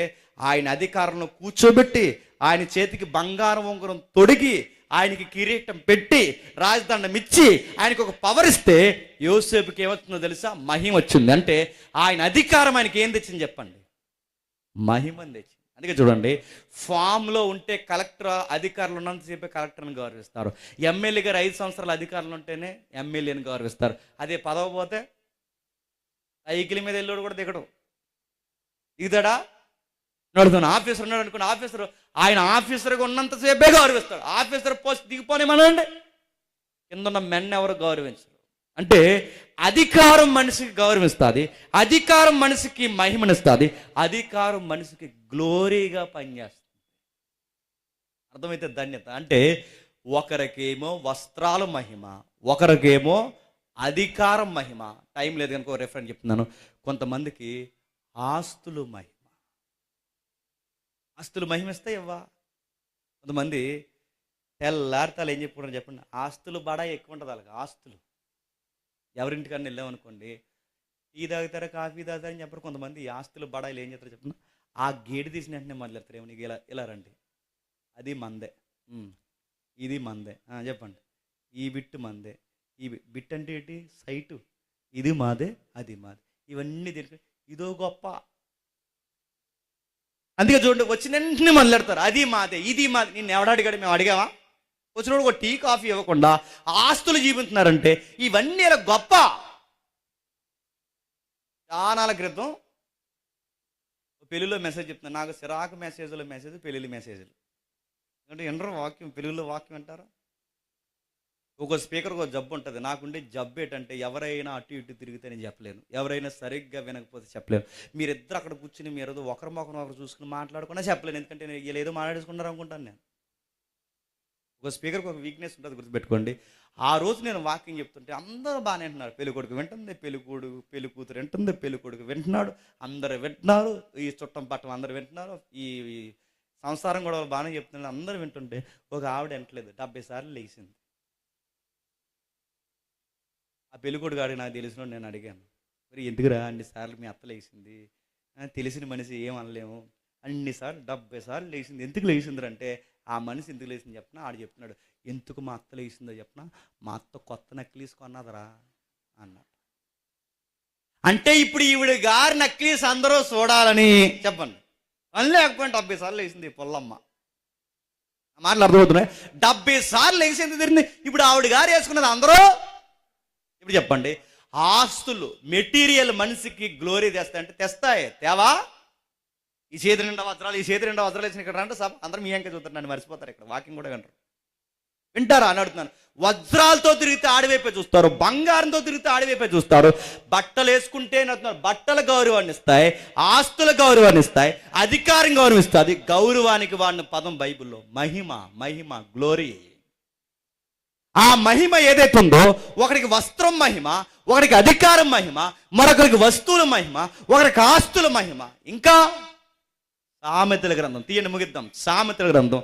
ఆయన అధికారంలో కూర్చోబెట్టి ఆయన చేతికి బంగారం ఉంగరం తొడిగి ఆయనకి కిరీటం పెట్టి రాజదండం ఇచ్చి ఆయనకు ఒక పవర్ ఇస్తే యోసేపుకి ఏమవుతుందో తెలుసా? మహిమ వచ్చింది. అంటే ఆయన అధికారం ఆయనకి ఏం తెచ్చింది చెప్పండి? మహిమని తెచ్చింది. అందుకే చూడండి, ఫామ్లో ఉంటే కలెక్టర్ అధికారులు ఉన్నంతసేపే కలెక్టర్ని గౌరవిస్తారు. ఎమ్మెల్యే గారు 5 సంవత్సరాల అధికారులు ఉంటేనే ఎమ్మెల్యేని గౌరవిస్తారు. అదే పదవి పోతే సైకిల్ మీద వెళ్ళాడు కూడా దిగడు. దిగుతాడా? నడుతున్నాను. ఆఫీసర్ ఉన్నాడు అనుకోండి, ఆఫీసర్ ఆయన ఆఫీసర్గా ఉన్నంతసేపే గౌరవిస్తాడు. ఆఫీసర్ పోస్ట్ దిగిపోనేమనండి, కింద ఉన్న మెన్ ఎవరు గౌరవించరు. అంటే అధికారం మనిషికి గౌరవిస్తుంది, అధికారం మనిషికి మహిమనిస్తుంది, అధికారం మనిషికి గ్లోరీగా పనిచేస్తుంది. అర్థమైతే ధన్యత. అంటే ఒకరికేమో వస్త్రాల మహిమ, ఒకరికేమో అధికారం మహిమ. టైం లేదు కనుక ఒక రెఫరెన్స్ చెప్తున్నాను. కొంతమందికి ఆస్తులు మహిమ. ఆస్తులు మహిమిస్తాయి ఇవ్వా. కొంతమంది తెల్లారితాలు ఏం చెప్పుకుంటారు చెప్పండి? ఆస్తులు బడా ఎక్కువ ఉంటుంది వాళ్ళకి. ఆస్తులు ఎవరింటికన్నా వెళ్ళామనుకోండి, టీ తాగుతారా కాఫీ తాగుతారని చెప్పరు. కొంతమంది ఈ ఆస్తులు బడాయిలు ఏం చేస్తారు చెప్పండి? ఆ గేటు తీసిన వెంటనే మొదలెడతారు. ఏమో నీకు ఇలా ఇలా రండి, అది మందే, ఇది మందే, చెప్పండి ఈ బిట్టు మందే, ఈ బిట్ అంటే ఏంటి? సైటు, ఇది మాదే, అది మాదే, ఇవన్నీ తెలిసి ఇదో గొప్ప. అందుకే చూడండి, వచ్చిన వెంటనే మొదలెడతారు అది మాదే, ఇది మాదే. నిన్ను ఎవడాడిగాడు? మేము అడిగావా? వచ్చినప్పుడు ఒక టీ కాఫీ ఇవ్వకుండా ఆస్తులు జీవిస్తున్నారంటే ఇవన్నీ ఇలా గొప్ప. చాలా క్రితం పెళ్ళిలో మెసేజ్ చెప్తున్నాను. నాకు సిరాకు మెసేజ్లో మెసేజ్, పెళ్ళిళ్ళు మెసేజ్లు. ఎందుకంటే ఎండరు వాక్యం, పెళ్ళిలో వాక్యం అంటారా? ఒక స్పీకర్కి ఒక జబ్బు ఉంటుంది. నాకుండే జబ్బు ఏంటంటే ఎవరైనా అటు ఇటు తిరిగితే నేను చెప్పలేను, ఎవరైనా సరిగ్గా వినకపోతే చెప్పలేను. మీరిద్దరు అక్కడ కూర్చుని మీరు ఒకరి మొక్కను ఒకరు చూసుకుని మాట్లాడుకున్నా చెప్పలేను. ఎందుకంటే నేను ఏదో మాట్లాడుకున్నారు అనుకుంటాను. నేను ఒక స్పీకర్కి ఒక వీక్నెస్ ఉంటుంది, గుర్తుపెట్టుకోండి. ఆ రోజు నేను వాకింగ్ చెప్తుంటే అందరూ బాగానే వింటున్నారు. పెళ్లి కొడుకు వింటుంది, పెళ్లి కూతురు వింటుంది, పెళ్లి కొడుకు వింటున్నాడు, అందరూ వింటున్నారు, ఈ చుట్టం పట్టం అందరూ వింటున్నారు, ఈ సంసారం కూడా వాళ్ళు బాగానే చెప్తున్నారు, అందరూ వింటుంటే ఒక ఆవిడ వింటలేదు, 70 సార్లు లేచింది. ఆ పెళ్ళికొడుకు గాడికి నాకు తెలిసిన నేను అడిగాను, మరి ఎందుకురా అన్నిసార్లు మీ అత్త లేచింది? తెలిసిన మనిషి ఏం అనలేము, అన్నిసార్లు 70 సార్లు లేచింది, ఎందుకు లేచింది అంటే, ఆ మనిషి ఎందుకు లేచింది చెప్పినా ఆడు చెప్తున్నాడు, ఎందుకు మా అత్త లేచిందో చెప్పినా, మా అత్త కొత్త నక్లీస్ కొన్నదరా అన్నాడు. అంటే ఇప్పుడు ఈవిడ గారి నక్లీస్ అందరూ చూడాలని చెప్పండి, పని లేకపోయినా 70 సార్లు లేచింది పొల్లమ్మ. మాటలు అర్థమవుతున్నాయి. 70 సార్లు లేచింది తిరిగింది. ఇప్పుడు ఆవిడ గారు వేసుకున్నది అందరూ. ఇప్పుడు చెప్పండి, ఆస్తులు మెటీరియల్ మనిషికి గ్లోరీ తెస్తాయంటే తెస్తాయి, తేవా? ఈ చేతి నిండా వజ్రాలు, ఈ చేతి నిండా వజ్రాలు వేసిన ఇక్కడ అంటే అందరూ మీ అంకే చూస్తారు, నన్ను మర్చిపోతారు, ఇక్కడ వాకింగ్ కూడా వింటారు. వింటారా అని అడుగుతున్నాను. వజ్రాలతో తిరిగితే ఆడివైపే చూస్తారు, బంగారంతో తిరిగితే ఆడివైపే చూస్తారు. బట్టలు వేసుకుంటే బట్టల గౌరవాన్ని ఇస్తాయి, ఆస్తుల గౌరవాన్ని ఇస్తాయి, అధికారం గౌరవిస్తుంది. గౌరవానికి వాడిన పదం బైబిల్లో మహిమ. మహిమ, గ్లోరీ. ఆ మహిమ ఏదైతే ఉందో, ఒకరికి వస్త్రం మహిమ, ఒకరికి అధికారం మహిమ, మరొకరికి వస్తువుల మహిమ, ఒకరికి ఆస్తుల మహిమ. ఇంకా సామెతల గ్రంథం తీయండి, ముగిద్దాం. సామెతల గ్రంథం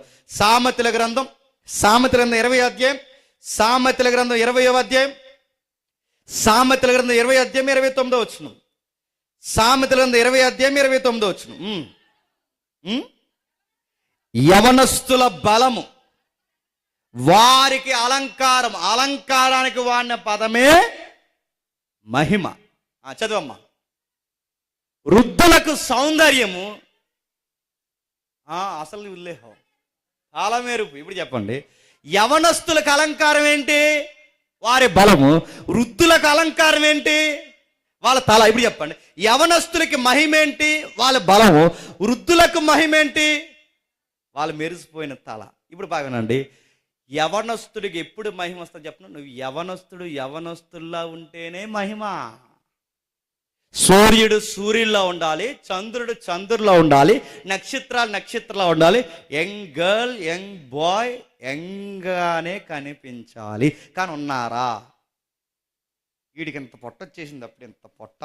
20వ అధ్యాయం, సామెతల గ్రంథం 20వ అధ్యాయం, సామెతల గ్రంథం 20వ అధ్యాయం 29వ వచనం. సామెతల గ్రంథం 20వ అధ్యాయం 29వ వచనం. యవనస్తుల బలము వారికి అలంకారం. అలంకారానికి వాడిన పదమే మహిమ. చదవమ్మా. వృద్ధులకు సౌందర్యము, అసలు ఉల్లేహం, చాలా మేరుపు. ఇప్పుడు చెప్పండి, యవనస్తులకు అలంకారం ఏంటి? వారి బలము. వృద్ధులకు అలంకారం ఏంటి? వాళ్ళ తల. ఇప్పుడు చెప్పండి, యవనస్తులకి మహిమ ఏంటి? వాళ్ళ బలము. వృద్ధులకు మహిమ ఏంటి? వాళ్ళు మెరిసిపోయిన తల. ఇప్పుడు బాగానండి, యవనస్తుడికి ఎప్పుడు మహిమ వస్తుంది చెప్పను? నువ్వు యవనస్తుల్లా ఉంటేనే మహిమ. సూర్యుడు సూర్యుల్లో ఉండాలి, చంద్రుడు చంద్రుల్లో ఉండాలి, నక్షత్రాలు ఉండాలి. యంగ్ గర్ల్, యంగ్ బాయ్ యంగ్గానే కనిపించాలి. కానీ ఉన్నారా? వీడికి ఇంత పొట్ట వచ్చేసింది, అప్పుడు ఇంత పొట్ట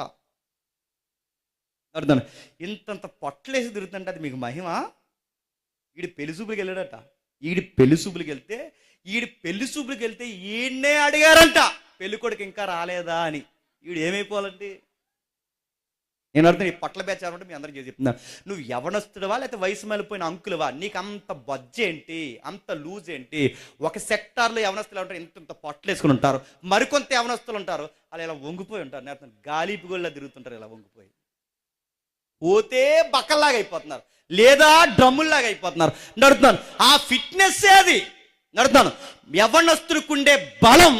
అర్థం, ఇంతంత పొట్టలేసి తిరుగుతుంటే అది మీకు మహిమ? వీడి పెళ్లి చూపులకు వెళ్ళాడట. ఈడి పెళ్లి చూపులకు వెళ్తే ఈయన్నే అడిగారంట, పెళ్లి కొడుకు ఇంకా రాలేదా అని. వీడు ఏమైపోవాలండి? నేను అర్థం, ఈ పట్ల బేచారంటే మీ అందరికీ చెప్తున్నాను, నువ్వు యవనస్తుడివా లేకపోతే వయసు మళ్ళిపోయిన అంకులువా? నీకు అంత బజ్జేంటి, అంత లూజ్ ఏంటి? ఒక సెక్టార్లో యవనస్తులు ఉంటారు, ఇంత పొట్టలు వేసుకుని ఉంటారు. మరికొంత యవనస్తులు ఉంటారు, అలా ఇలా వంగిపోయి ఉంటారు. నేను గాలిపి గోళ్ళ తిరుగుతుంటారు, ఇలా వంగిపోయి పోతే బక్కల్లాగా అయిపోతున్నారు, లేదా డ్రమ్ముల్లాగా అయిపోతున్నారు. నడుతున్నాను, ఆ ఫిట్నెస్ అది. నడుతున్నాను, యవనస్తుడికి ఉండే బలం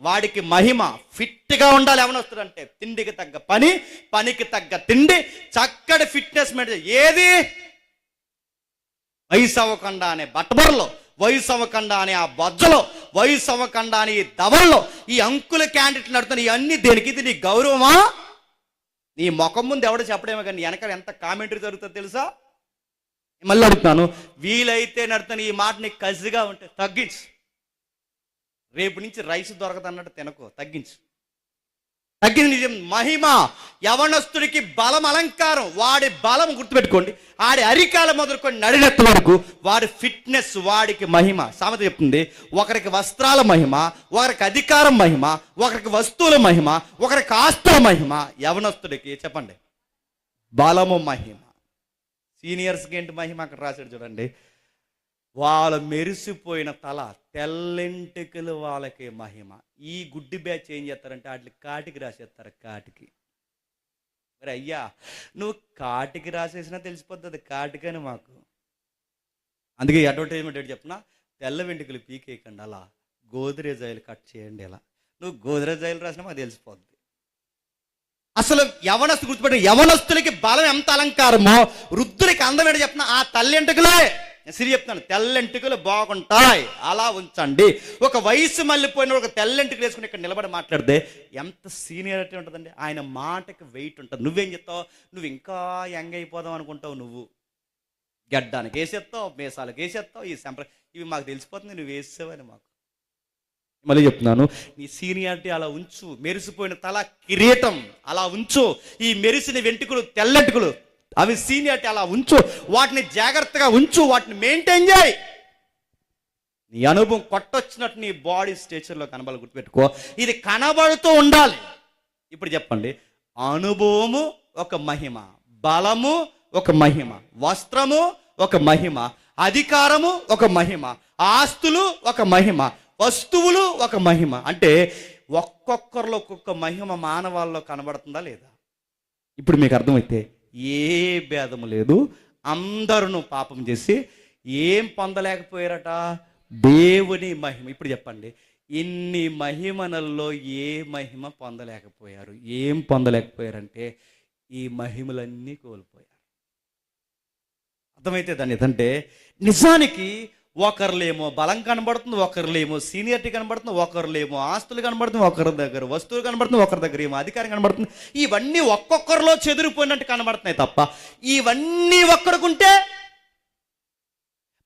వాడికి మహిమ. ఫిట్గా ఉండాలి యవనస్తుడు అంటే. తిండికి తగ్గ పని, పనికి తగ్గ తిండి, చక్కటి ఫిట్నెస్ మెయింటైన్. ఏది? వయసు అవ్వకుండా అనే బట్టబొరలో, వయసు అవ్వకుండా అనే ఆ బొజ్జలో, వయసు అవ్వకుండా అనే ఈ దవల్లో, ఈ అంకుల క్యాండిడేట్లు నడుతున్నాయి. ఇవన్నీ దేనికి? ఇది నీ గౌరవమా? నీ ముఖం ముందు ఎవడో చెప్పడేమో కానీ వెనకాల ఎంత కామెంటరీ జరుగుతుందో తెలుసా? మళ్ళీ అడుగుతాను, వీలైతే నడుతాను, ఈ మాట నీకు కసిగా ఉంటే తగ్గించు. రేపు నుంచి రైస్ దొరకదన్నట్టు తినకు, తగ్గించు. తగ్గింది మహిమ. యవనస్తుడికి బలం అలంకారం. వాడి బలం గుర్తుపెట్టుకోండి, ఆడి అరికాల మొదలుకొని నడినెత్త వరకు వాడి ఫిట్నెస్ వాడికి మహిమ. సామెత చెప్తుంది, ఒకరికి వస్త్రాల మహిమ, ఒకరికి అధికారం మహిమ, ఒకరికి వస్తువుల మహిమ, ఒకరికి ఆస్తుల మహిమ. యవనస్తుడికి చెప్పండి బలము మహిమ. సీనియర్స్కి ఏంటి మహిమ? అక్కడ రాశాడు చూడండి, వాళ్ళ మెరిసిపోయిన తల, తెల్లెంటికలు వాళ్ళకి మహిమ. ఈ గుడ్డి బ్యాచ్ ఏం చేస్తారంటే వాటికి కాటికి రాసేస్తారు. కాటికి మరి అయ్యా నువ్వు కాటికి రాసేసినా తెలిసిపోతుంది అది కాటికని మాకు. అందుకే అడ్వర్టైజ్మెంట్ ఏంటి చెప్పిన, తెల్ల వెంట్రుకలు పీకేయకండి, అలా గోద్రేజ్ ఆయిల్ కట్ చేయండి. ఇలా నువ్వు గోద్రేజ్ ఆయిల్ రాసినా మాకు తెలిసిపోద్ది. అసలు యవనస్తు గుర్తుపెట్ట, యవనస్తులకి బలం ఎంత అలంకారమో వృద్ధులకి అందం ఏంటో చెప్పిన, ఆ తల్లెంటుకలే. సిరి చెప్తాను, తెల్లెంటుకలు బాగుంటాయి, అలా ఉంచండి. ఒక వయసు మళ్ళీపోయిన ఒక తెల్లెంటుకలు వేసుకుని ఇక్కడ నిలబడి మాట్లాడితే ఎంత సీనియారిటీ ఉంటుందండి. ఆయన మాటకి వెయిట్ ఉంటుంది. నువ్వేం చెప్తావు? నువ్వు ఇంకా యంగ్ అయిపోదాం అనుకుంటావు. నువ్వు గడ్డానికి వేసేస్తావు, మేసాలకు వేసేస్తావు. ఈ ఇవి మాకు తెలిసిపోతుంది నువ్వు వేసేవని. మాకు మళ్ళీ చెప్తున్నాను, నీ సీనియారిటీ అలా ఉంచు. మెరిసిపోయిన తల కిరీటం అలా ఉంచు. ఈ మెరిసిన వెంట్రుకలు తెల్లెంటుకలు అవి సీనియారిటీ అలా ఉంచు, వాటిని జాగ్రత్తగా ఉంచు, వాటిని మెయింటైన్ చేయి. నీ అనుభవం కొట్టొచ్చినట్టు నీ బాడీ స్ట్రక్చర్లో కనబడాలి. గుర్తుపెట్టుకో, ఇది కనబడుతూ ఉండాలి. ఇప్పుడు చెప్పండి, అనుభవము ఒక మహిమ, బలము ఒక మహిమ, వస్త్రము ఒక మహిమ, అధికారము ఒక మహిమ, ఆస్తులు ఒక మహిమ, వస్తువులు ఒక మహిమ. అంటే ఒక్కొక్కరిలో ఒక్కొక్క మహిమ మానవాళ్ళలో కనబడుతుందా లేదా? ఇప్పుడు మీకు అర్థమైతే ఏ భేదము లేదు, అందరూ పాపం చేసి ఏం పొందలేకపోయారట? దేవుని మహిమ. ఇప్పుడు చెప్పండి, ఇన్ని మహిమలలో ఏ మహిమ పొందలేకపోయారు? ఏం పొందలేకపోయారంటే ఈ మహిమలన్నీ కోల్పోయారు. అర్థమైతే దాన్ని అంటే నిజానికి ఒకరిలేమో బలం కనబడుతుంది, ఒకరిలేమో సీనియారిటీ కనబడుతుంది, ఒకరిలేమో ఆస్తులు కనబడుతుంది, ఒకరి దగ్గర వస్తువులు కనబడుతుంది, ఒకరి దగ్గర ఏమో అధికారం కనబడుతుంది. ఇవన్నీ ఒక్కొక్కరిలో చెదిరిపోయినట్టు కనబడుతున్నాయి తప్ప ఇవన్నీ ఒక్కడికుంటే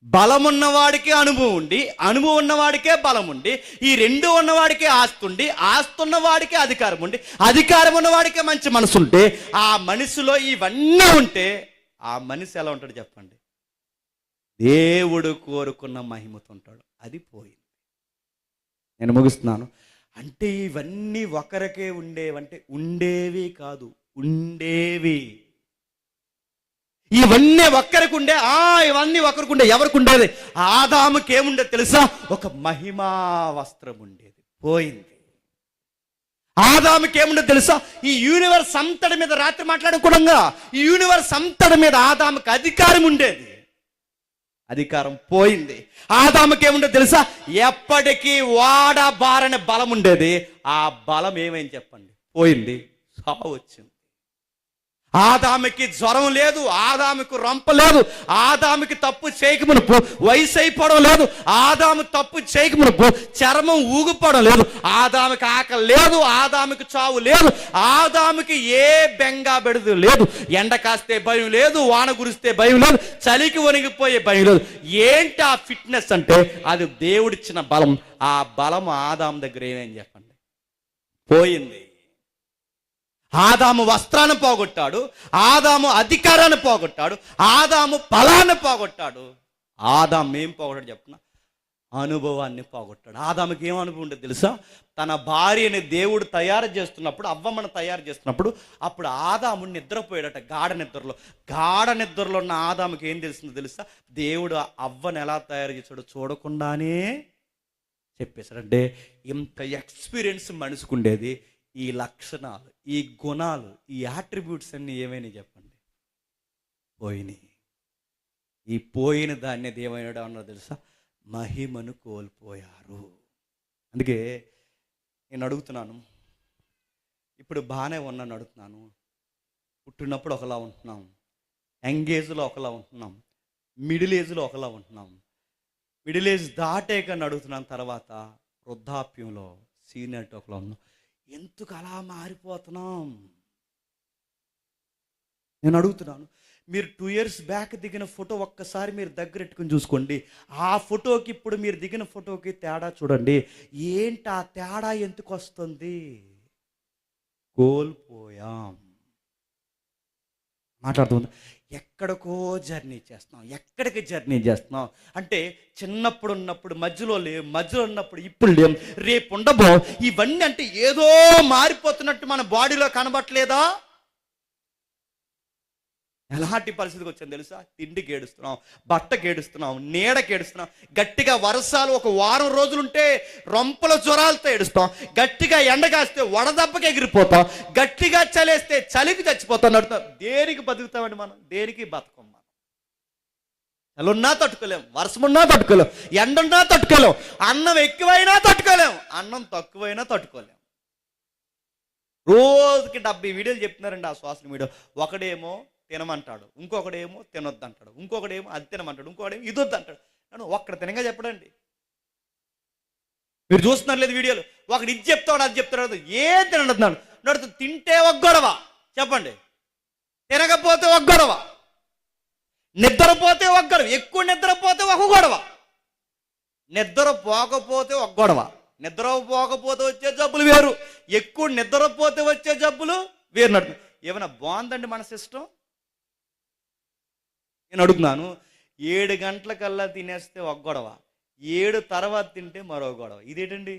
బలం ఉన్నవాడికే అనుభవం ఉండి, అనుభవం ఉన్నవాడికే బలం ఉండి, ఈ రెండు ఉన్నవాడికే ఆస్తి ఉండి, ఆస్తి ఉన్నవాడికే అధికారం ఉండి, అధికారం ఉన్నవాడికే మంచి మనసు ఉంటే, ఆ మనిషిలో ఇవన్నీ ఉంటే ఆ మనిషి ఎలా ఉంటాడు చెప్పండి? దేవుడు కోరుకున్న మహిమతో ఉంటాడు. అది పోయింది. నేను ముగిస్తున్నాను. అంటే ఇవన్నీ ఒకరికే ఉండేవంటే ఉండేవి కాదు, ఉండేవి. ఇవన్నీ ఒక్కరికి ఉండే, ఇవన్నీ ఒకరికి ఉండే. ఎవరికి ఉండేది? ఆదాముకి ఏముండేది తెలుసా? ఒక మహిమా వస్త్రం ఉండేది, పోయింది. ఆదాముకి ఏముండేది తెలుసా? ఈ యూనివర్స్ అంతటి మీద రాత్రి మాట్లాడుకోవడంగా ఈ యూనివర్స్ అంతటి మీద ఆదాముకి అధికారం ఉండేది, అధికారం పోయింది. ఆదాముకి ఏముండేది తెలుసా? ఎప్పటికీ వాడబారని బలం ఉండేది. ఆ బలం ఏమైంది చెప్పండి? పోయింది, సావు వచ్చింది. ఆదాముకి జ్వరం లేదు, ఆదాముకు రొంప లేదు, ఆదాముకి తప్పు చేయకమునుపు వయసు అయిపోవడం లేదు, ఆదాము తప్పు చేయకమునుపు చర్మం ఊగిపోవడం లేదు, ఆదాముకి ఆకలి లేదు, ఆదాముకి చావు లేదు, ఆదాముకి ఏ బెంగా బెడదు లేదు, ఎండ కాస్తే భయం లేదు, వాన కురిస్తే భయం లేదు, చలికి వణిగిపోయే భయం లేదు. ఏంటి ఆ ఫిట్నెస్ అంటే? అది దేవుడిచ్చిన బలం. ఆ బలం ఆదాము దగ్గర ఏమేం చెప్పండి? పోయింది. ఆదాము వస్త్రాన్ని పోగొట్టాడు, ఆదాము అధికారాన్ని పోగొట్టాడు, ఆదాము బలాన్ని పోగొట్టాడు. ఆదాము ఏం పోగొట్టాడు చెప్తున్నా? అనుభవాన్ని పోగొట్టాడు. ఆదాముకి ఏం అనుభవం ఉండేది తెలుసా? తన భార్యని దేవుడు తయారు చేస్తున్నప్పుడు, అవ్వమ్మను తయారు చేస్తున్నప్పుడు, అప్పుడు ఆదాము నిద్రపోయాడట, గాఢ నిద్రలో. గాఢ నిద్రలో ఉన్న ఆదాముకి ఏం తెలిసిందో తెలుసా? దేవుడు అవ్వను ఎలా తయారు చేశాడో చూడకుండానే చెప్పేశాడు. అంటే ఇంత ఎక్స్పీరియన్స్ మనిషికి ఉండేది. ఈ లక్షణాలు, ఈ గుణాలు, ఈ యాట్రిబ్యూట్స్ అన్నీ ఏమైనా చెప్పండి? పోయినాయి. ఈ పోయిన దాన్ని ఏమైనాడు అన్నది తెలుసా? మహిమను కోల్పోయారు. అందుకే నేను అడుగుతున్నాను, ఇప్పుడు బాగానే ఉన్నాను అడుగుతున్నాను. పుట్టినప్పుడు ఒకలా ఉంటున్నాం, యంగ్ ఏజ్లో ఒకలా ఉంటున్నాం, మిడిల్ ఏజ్లో ఒకలా ఉంటున్నాం, మిడిల్ ఏజ్ దాటేకని అడుగుతున్నాను. తర్వాత వృద్ధాప్యంలో సీనియర్ ఒకలా ఉన్నాం. ఎందుకు అలా మారిపోతున్నాం? నేను అడుగుతున్నాను. మీరు 2 years బ్యాక్ దిగిన ఫోటో ఒక్కసారి మీరు దగ్గరెట్టుకుని చూసుకోండి. ఆ ఫోటోకి ఇప్పుడు మీరు దిగిన ఫోటోకి తేడా చూడండి. ఏంటి ఆ తేడా ఎందుకు వస్తుంది? కోల్పోయాం. మాట్లాడుతుంది. ఎక్కడికో జర్నీ చేస్తున్నాం. ఎక్కడికి జర్నీ చేస్తున్నాం అంటే చిన్నప్పుడు ఉన్నప్పుడు మధ్యలో లేవు, మధ్యలో ఉన్నప్పుడు ఇప్పుడు లేవు, రేపు ఉండబో. ఇవన్నీ అంటే ఏదో మారిపోతున్నట్టు మన బాడీలో కనబట్టలేదా? ఎలాంటి పరిస్థితికి వచ్చింది తెలుసా? తిండికి ఏడుస్తున్నాం, బట్టకి ఏడుస్తున్నాం, నీడకి ఏడుస్తున్నాం. గట్టిగా వర్షాలు ఒక వారం రోజులుంటే రొంపల జ్వరాలతో ఏడుస్తాం, గట్టిగా ఎండగాస్తే వడదెబ్బకి ఎగిరిపోతాం, గట్టిగా చలేస్తే చలికి చచ్చిపోతాం. నడుతాం. దేనికి బతుకుతామండి మనం? దేనికి బతకం మనం. చలున్నా తట్టుకోలేం, వర్షమున్నా తట్టుకోలేం, ఎండున్నా తట్టుకోలేం, అన్నం ఎక్కువైనా తట్టుకోలేం, అన్నం తక్కువైనా తట్టుకోలేం. రోజుకి 70 వీడియోలు చెప్తున్నారండి ఆ సోషల్ మీడియా. ఒకడేమో తినమంటాడు, ఇంకొకడేమో తినొద్దు అంటాడు, ఇంకొకడేమో అది తినమంటాడు, ఇంకొకడేమో ఇది వద్దు అంటాడు. నన్ను ఒక్కడ తినగా చెప్పడండి. మీరు చూస్తున్నారు లేదు వీడియోలు? ఒకడు ఇది చెప్తాడు, అది చెప్తాడు, ఏం తినడుతున్నాడు. నడుతు తింటే ఒక గొడవ చెప్పండి, తినకపోతే ఒక గొడవ, నిద్రపోతే ఒక గొడవ, ఎక్కువ నిద్రపోతే ఒక గొడవ, నిద్రపోకపోతే ఒక గొడవ. నిద్రపోకపోతే వచ్చే జబ్బులు వేరు, ఎక్కువ నిద్రపోతే వచ్చే జబ్బులు వేరు. నడుతుంది. ఏమైనా బాగుందండి మన సిస్టం? నేను అడుగుతున్నాను, 7 గంటలకల్లా తినేస్తే ఒక గొడవ, 7 తర్వాత తింటే మరో గొడవ. ఇదేంటండి?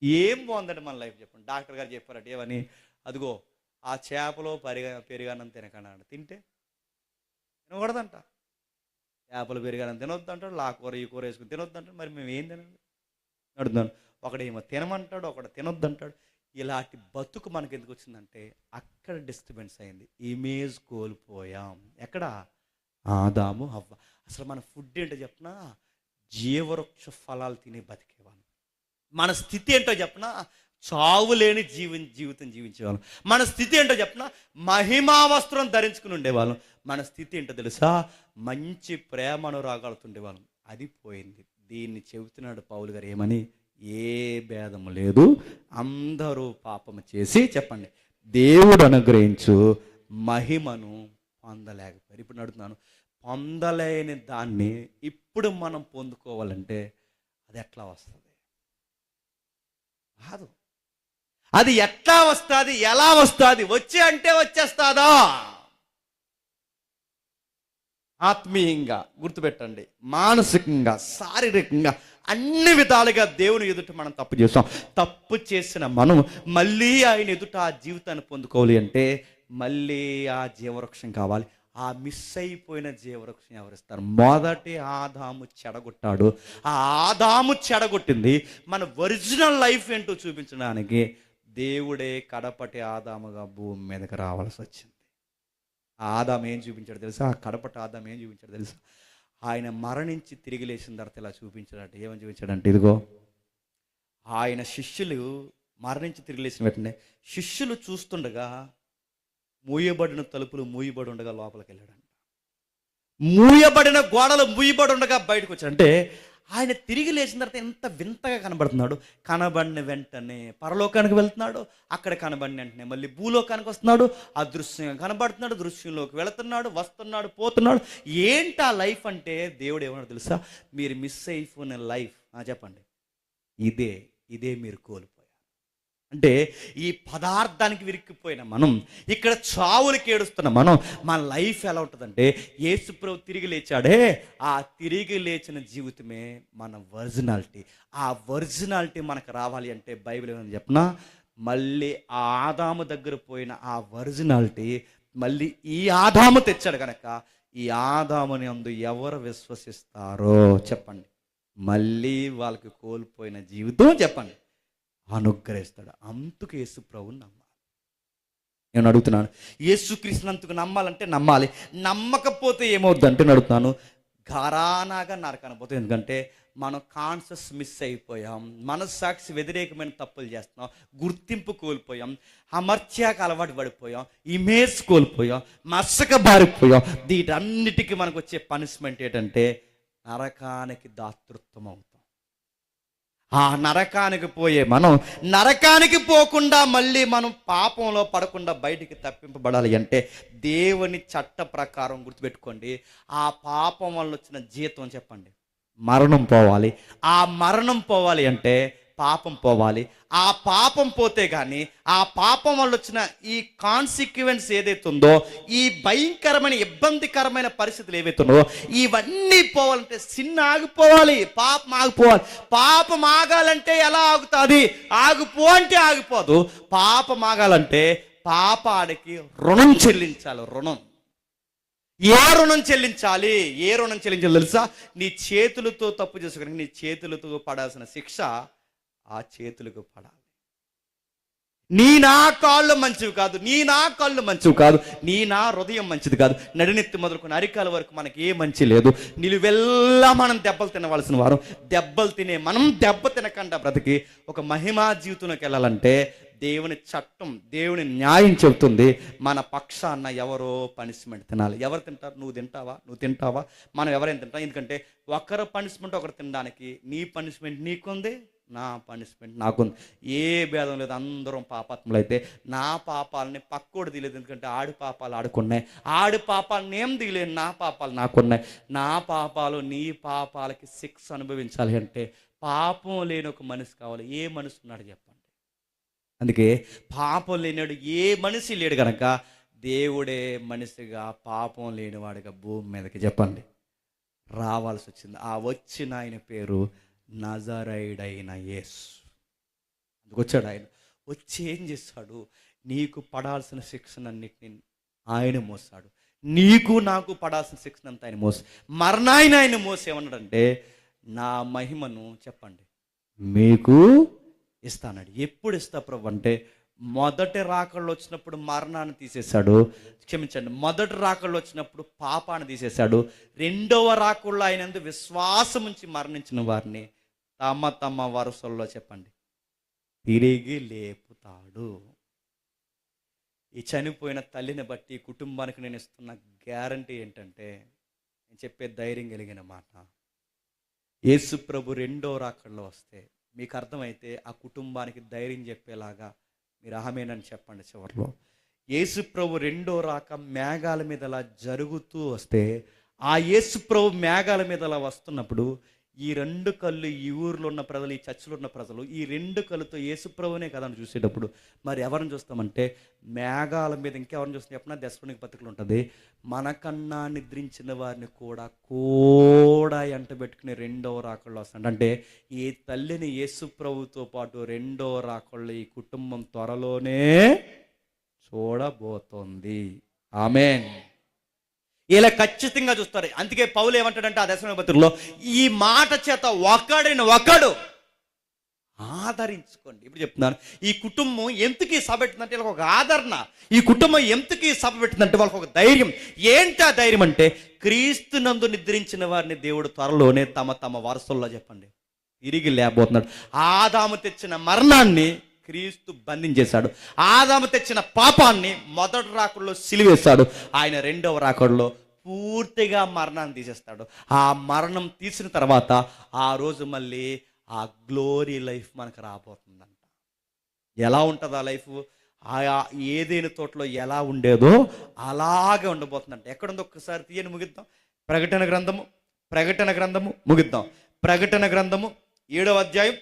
ఏం బాగుందండి మన లైఫ్ చెప్పండి. డాక్టర్ గారు చెప్పారట ఏమని, అదిగో ఆ చేపలో పెరుగన్నం తినకన్నాడు. తింటే తినకూడదంట. చేపలు పెరుగన్నం తినొద్దు అంటాడు, ఆ కూర ఈ కూర వేసుకుని తినొద్దు అంటాడు. మరి మేము ఏం తినాలి అడుగుతున్నాను. ఒకడేమో తినమంటాడు, ఒకడు తినొద్దు అంటాడు. ఇలాంటి బతుకు మనకు ఎందుకు వచ్చిందంటే అక్కడ డిస్టర్బెన్స్ అయింది. ఇమేజ్ కోల్పోయాం. ఎక్కడ? ఆదాము హవ్వ. అసలు మన ఫుడ్ ఏంటో చెప్పనా, జీవవృక్ష ఫలాలు తినే బతికేవాళ్ళం. మన స్థితి ఏంటో చెప్పనా, చావు లేని జీవితం జీవించేవాళ్ళం. మన స్థితి ఏంటో చెప్పనా, మహిమా వస్త్రం ధరించుకుని ఉండేవాళ్ళం. మన స్థితి ఏంటో తెలుసా, మంచి ప్రేమ అనురాగాలతో ఉండేవాళ్ళం. అది పోయింది. దీన్ని చెబుతున్నాడు పౌలు గారు ఏమని, ఏ భేదము లేదు, అందరూ పాపము చేసి చెప్పండి దేవుడు అనుగ్రహించు మహిమను పొందలేకపోయారు. ఇప్పుడు అడుగుతున్నాను, పొందలేని దాన్ని ఇప్పుడు మనం పొందుకోవాలంటే అది ఎట్లా వస్తుంది? కాదు. అది ఎట్లా వస్తుంది, ఎలా వస్తుంది? వచ్చే అంటే వచ్చేస్తాదా? ఆత్మీయంగా గుర్తుపెట్టండి, మానసికంగా, శారీరకంగా, అన్ని విధాలుగా దేవుని ఎదుట మనం తప్పు చేస్తాం. తప్పు చేసిన మనం మళ్ళీ ఆయన ఎదుట ఆ జీవితాన్ని పొందుకోవాలి అంటే మళ్ళీ ఆ జీవవృక్షం కావాలి. ఆ మిస్ అయిపోయిన జీవవృక్షం ఎవరిస్తారు? మొదటి ఆదాము చెడగొట్టాడు. ఆ ఆదాము చెడగొట్టింది మన ఒరిజినల్ లైఫ్ ఏంటో చూపించడానికి దేవుడే కడపటి ఆదాముగా భూమి మీదకి రావాల్సి వచ్చింది. ఆ ఆదాము ఏం చూపించాడు తెలుసా? ఆ కడపటి ఆదాము ఏం చూపించాడు తెలుసా? ఆయన మరణించి తిరిగి లేచిన తర్వాత ఇలా చూపించాడంటే, ఏమని చూపించాడంటే, ఇదిగో ఆయన శిష్యులు మరణించి తిరిగి లేచిన వెంటనే శిష్యులు చూస్తుండగా మూయబడిన తలుపులు మూయబడి ఉండగా లోపలికి వెళ్ళాడంట. మూయబడిన గోడలు మూయబడి ఉండగా బయటకు వచ్చాడు. అంటే ఆయన తిరిగి లేచిన తర్వాత ఎంత వింతగా కనబడుతున్నాడు. కనబడిన వెంటనే పరలోకానికి వెళ్తున్నాడు, అక్కడ కనబడిన వెంటనే మళ్ళీ భూలోకానికి వస్తున్నాడు, అదృశ్యంగా కనబడుతున్నాడు, దృశ్యంలోకి వెళుతున్నాడు, వస్తున్నాడు, పోతున్నాడు. ఏంటి ఆ లైఫ్ అంటే దేవుడు ఏమన్నా తెలుసా, మీరు మిస్ అయిపోయిన లైఫ్ చెప్పండి, ఇదే మీరు కోల్పోయారు. అంటే ఈ పదార్థానికి విరిక్కిపోయిన మనం, ఇక్కడ చావులకి ఏడుస్తున్న మనం, మన లైఫ్ ఎలా ఉంటుందంటే, యేసుప్రభు తిరిగి లేచాడే, ఆ తిరిగి లేచిన జీవితమే మన ఒరిజినాలిటీ. ఆ ఒరిజినాలిటీ మనకు రావాలి అంటే బైబిల్ ఏమని చెప్పనా, మళ్ళీ ఆ ఆదాము దగ్గర పోయిన ఆ ఒరిజినాలిటీ మళ్ళీ ఈ ఆదాము తెచ్చాడు కనుక, ఈ ఆదాముని అందు ఎవరు విశ్వసిస్తారో చెప్పండి, మళ్ళీ వాళ్ళకి కోల్పోయిన జీవితం చెప్పండి అనుగ్రహిస్తాడు. అందుకు యేసు ప్రభువుని నమ్మాలి. నేను అడుగుతున్నాను, యేసుక్రీస్తునందుకు నమ్మాలంటే నమ్మాలి. నమ్మకపోతే ఏమవుద్ది అంటే అడుగుతున్నాను, ఘరానాగా నరకనపోతాం. ఎందుకంటే మనం కాన్షియస్ మిస్ అయిపోయాం, మనస్సాక్షి వ్యతిరేకమైన తప్పులు చేస్తున్నాం, గుర్తింపు కోల్పోయాం, అమర్త్యాక అలవాటు పడిపోయాం, ఇమేజ్ కోల్పోయాం, మసక బారిపోయాం. వీటన్నిటికీ మనకు వచ్చే పనిష్మెంట్ ఏంటంటే నరకానికి దాతృత్వం అవుతాం. ఆ నరకానికి పోయే మనం నరకానికి పోకుండా మళ్ళీ మనం పాపంలో పడకుండా బయటికి తప్పింపబడాలి అంటే దేవుని చట్ట ప్రకారం గుర్తుపెట్టుకోండి, ఆ పాపం వల్ల వచ్చిన జీతం చెప్పండి మరణం పోవాలి. ఆ మరణం పోవాలి అంటే పాపం పోవాలి. ఆ పాపం పోతే కానీ, ఆ పాపం వల్ల వచ్చిన ఈ కాన్సిక్వెన్స్ ఏదైతే ఉందో, ఈ భయంకరమైన ఇబ్బందికరమైన పరిస్థితులు ఏవైతే ఉన్నాయో, ఇవన్నీ పోవాలంటే సిన్ ఆగిపోవాలి, పాపం ఆగిపోవాలి. పాపం ఆగాలంటే ఎలా ఆగుతుంది? ఆగిపో అంటే ఆగిపోదు. పాపం ఆగాలంటే పాపానికి రుణం చెల్లించాలి. రుణం. ఏ రుణం చెల్లించాలి? ఏ రుణం చెల్లించాలి తెలుసా? నీ చేతులతో తప్పు చేసుకోవడానికి నీ చేతులతో పడాల్సిన శిక్ష ఆ చేతులకు పడాలి. నా కాళ్ళు మంచివి కాదు, నా కళ్ళు మంచివి కాదు, నా హృదయం మంచిది కాదు, నడినెత్తి మొదలుకొని అరికాల వరకు మనకి ఏ మంచి లేదు. నిలువెల్లా మనం దెబ్బలు తినవలసిన వారు. దెబ్బలు తినే మనం దెబ్బ తినకుండా బ్రతికి ఒక మహిమా జీవితంలోకి వెళ్ళాలంటే దేవుని చట్టం, దేవుని న్యాయం చెబుతుంది మన పక్షాన ఎవరో పనిష్మెంట్ తినాలి. ఎవరు తింటారు? నువ్వు తింటావా? మనం ఎవరైనా తింటాం. ఎందుకంటే ఒకరు పనిష్మెంట్ ఒకరు తినడానికి, నీ పనిష్మెంట్ నీకుంది, నా పనిష్మెంట్ నాకుంది. ఏ భేదం లేదు. అందరం పాపాత్ములు అయితే నా పాపాలని పక్కోడు తీయలేదు. ఎందుకంటే ఆడి పాపాలు ఆడుకున్నాయి, ఆడి పాపాలు నేను తీయలేదు, నా పాపాలు నాకున్నాయి. నా పాపాలు నీ పాపాలకి శిక్ష అనుభవించాలి అంటే పాపం లేని ఒక మనిషి కావాలి. ఏ మనిషి ఉన్నాడు చెప్పండి? అందుకే పాపం లేనాడు ఏ మనిషి లేడు కనుక దేవుడే మనిషిగా పాపం లేనివాడిగా భూమి మీదకి చెప్పండి రావాల్సి వచ్చింది. ఆ వచ్చిన ఆయన పేరు నజరేయుడైన యేసు. అందుకు వచ్చాడు ఆయన. వచ్చి ఏం చేస్తాడు? నీకు పడాల్సిన శిక్షణన్నిటిని ఆయన మోస్తాడు. నీకు నాకు పడాల్సిన శిక్షణ అంతా ఆయన మోసి మరణాయన ఆయన మోసి ఏమన్నాడంటే నా మహిమను చెప్పండి మీకు ఇస్తానడు. ఎప్పుడు ఇస్తా ప్రభు అంటే మొదటి రాకళ్ళు వచ్చినప్పుడు మరణాన్ని తీసేశాడు, క్షమించండి, మొదటి రాకళ్ళు వచ్చినప్పుడు పాపాన్ని తీసేశాడు. రెండవ రాకళ్ళు ఆయనందు విశ్వాసం ఉంచి మరణించిన వారిని తమ తమ వరుసల్లో చెప్పండి తిరిగి లేపుతాడు. ఈ చనిపోయిన తల్లిని బట్టి కుటుంబానికి నేను ఇస్తున్న గ్యారంటీ ఏంటంటే, నేను చెప్పే ధైర్యం కలిగిన మాట, యేసు ప్రభు రెండో రాకల్లో వస్తే మీకు అర్థమైతే ఆ కుటుంబానికి ధైర్యం చెప్పేలాగా మీరు ఆమేనని చెప్పండి. చివరిలో యేసు ప్రభు రెండో రాక మేఘాల మీద అలా జరుగుతూ వస్తే, ఆ యేసు ప్రభు మేఘాల మీద అలా వస్తున్నప్పుడు ఈ రెండు కళ్ళు, ఈ ఊర్లో ఉన్న ప్రజలు, ఈ చర్చిలో ఉన్న ప్రజలు ఈ రెండు కళ్ళుతో యేసు ప్రభునే కదా అని చూసేటప్పుడు మరి ఎవరిని చూస్తామంటే మేఘాల మీద ఇంకెవరిని చూస్తాం చెప్పినా దశలోనికి పత్రికలు ఉంటుంది, మనకన్నా నిద్రించిన వారిని కూడా ఎంటబెట్టుకుని రెండవ రాకళ్ళు వస్తాడు. అంటే ఈ తల్లిని యేసు ప్రభుతో పాటు రెండవ రాకళ్ళు ఈ కుటుంబం త్వరలోనే చూడబోతోంది. ఆమేన్. ఇలా ఖచ్చితంగా చూస్తారు. అందుకే పౌలు ఏమంటాడంటే ఆ దశలోనికి పత్రికలో ఈ మాట చేత ఒకడు ఆదరించుకోండి. ఇప్పుడు చెప్తున్నాను, ఈ కుటుంబం ఎందుకు ఈ సభ పెట్టిందంటే వాళ్ళకి ఒక ఆదరణ. ఈ కుటుంబం ఎందుకు ఈ సభ పెట్టిందంటే వాళ్ళకి ఒక ధైర్యం. ఏంటి ఆ ధైర్యం అంటే క్రీస్తునందు నిద్రించిన వారిని దేవుడు త్వరలోనే తమ తమ వారసుల్లో చెప్పండి తిరిగి లేబోతున్నాడు. ఆదాము తెచ్చిన మరణాన్ని క్రీస్తు బంధించేశాడు. ఆదాము తెచ్చిన పాపాన్ని మొదటి రాకడలో సిలివేశాడు. ఆయన రెండవ రాకడలో పూర్తిగా మరణాన్ని తీసేస్తాడు. ఆ మరణం తీసిన తర్వాత ఆ రోజు మళ్ళీ ఆ గ్లోరీ లైఫ్ మనకు రాబోతుందంట. ఎలా ఉంటుంది ఆ లైఫ్? ఆయా ఏదైనా తోటలో ఎలా ఉండేదో అలాగే ఉండబోతుందంట. ఎక్కడుందో ఒక్కసారి తీయని ముగిద్దాం. ప్రకటన గ్రంథము ముగిద్దాం. ప్రకటన గ్రంథము 7వ అధ్యాయం,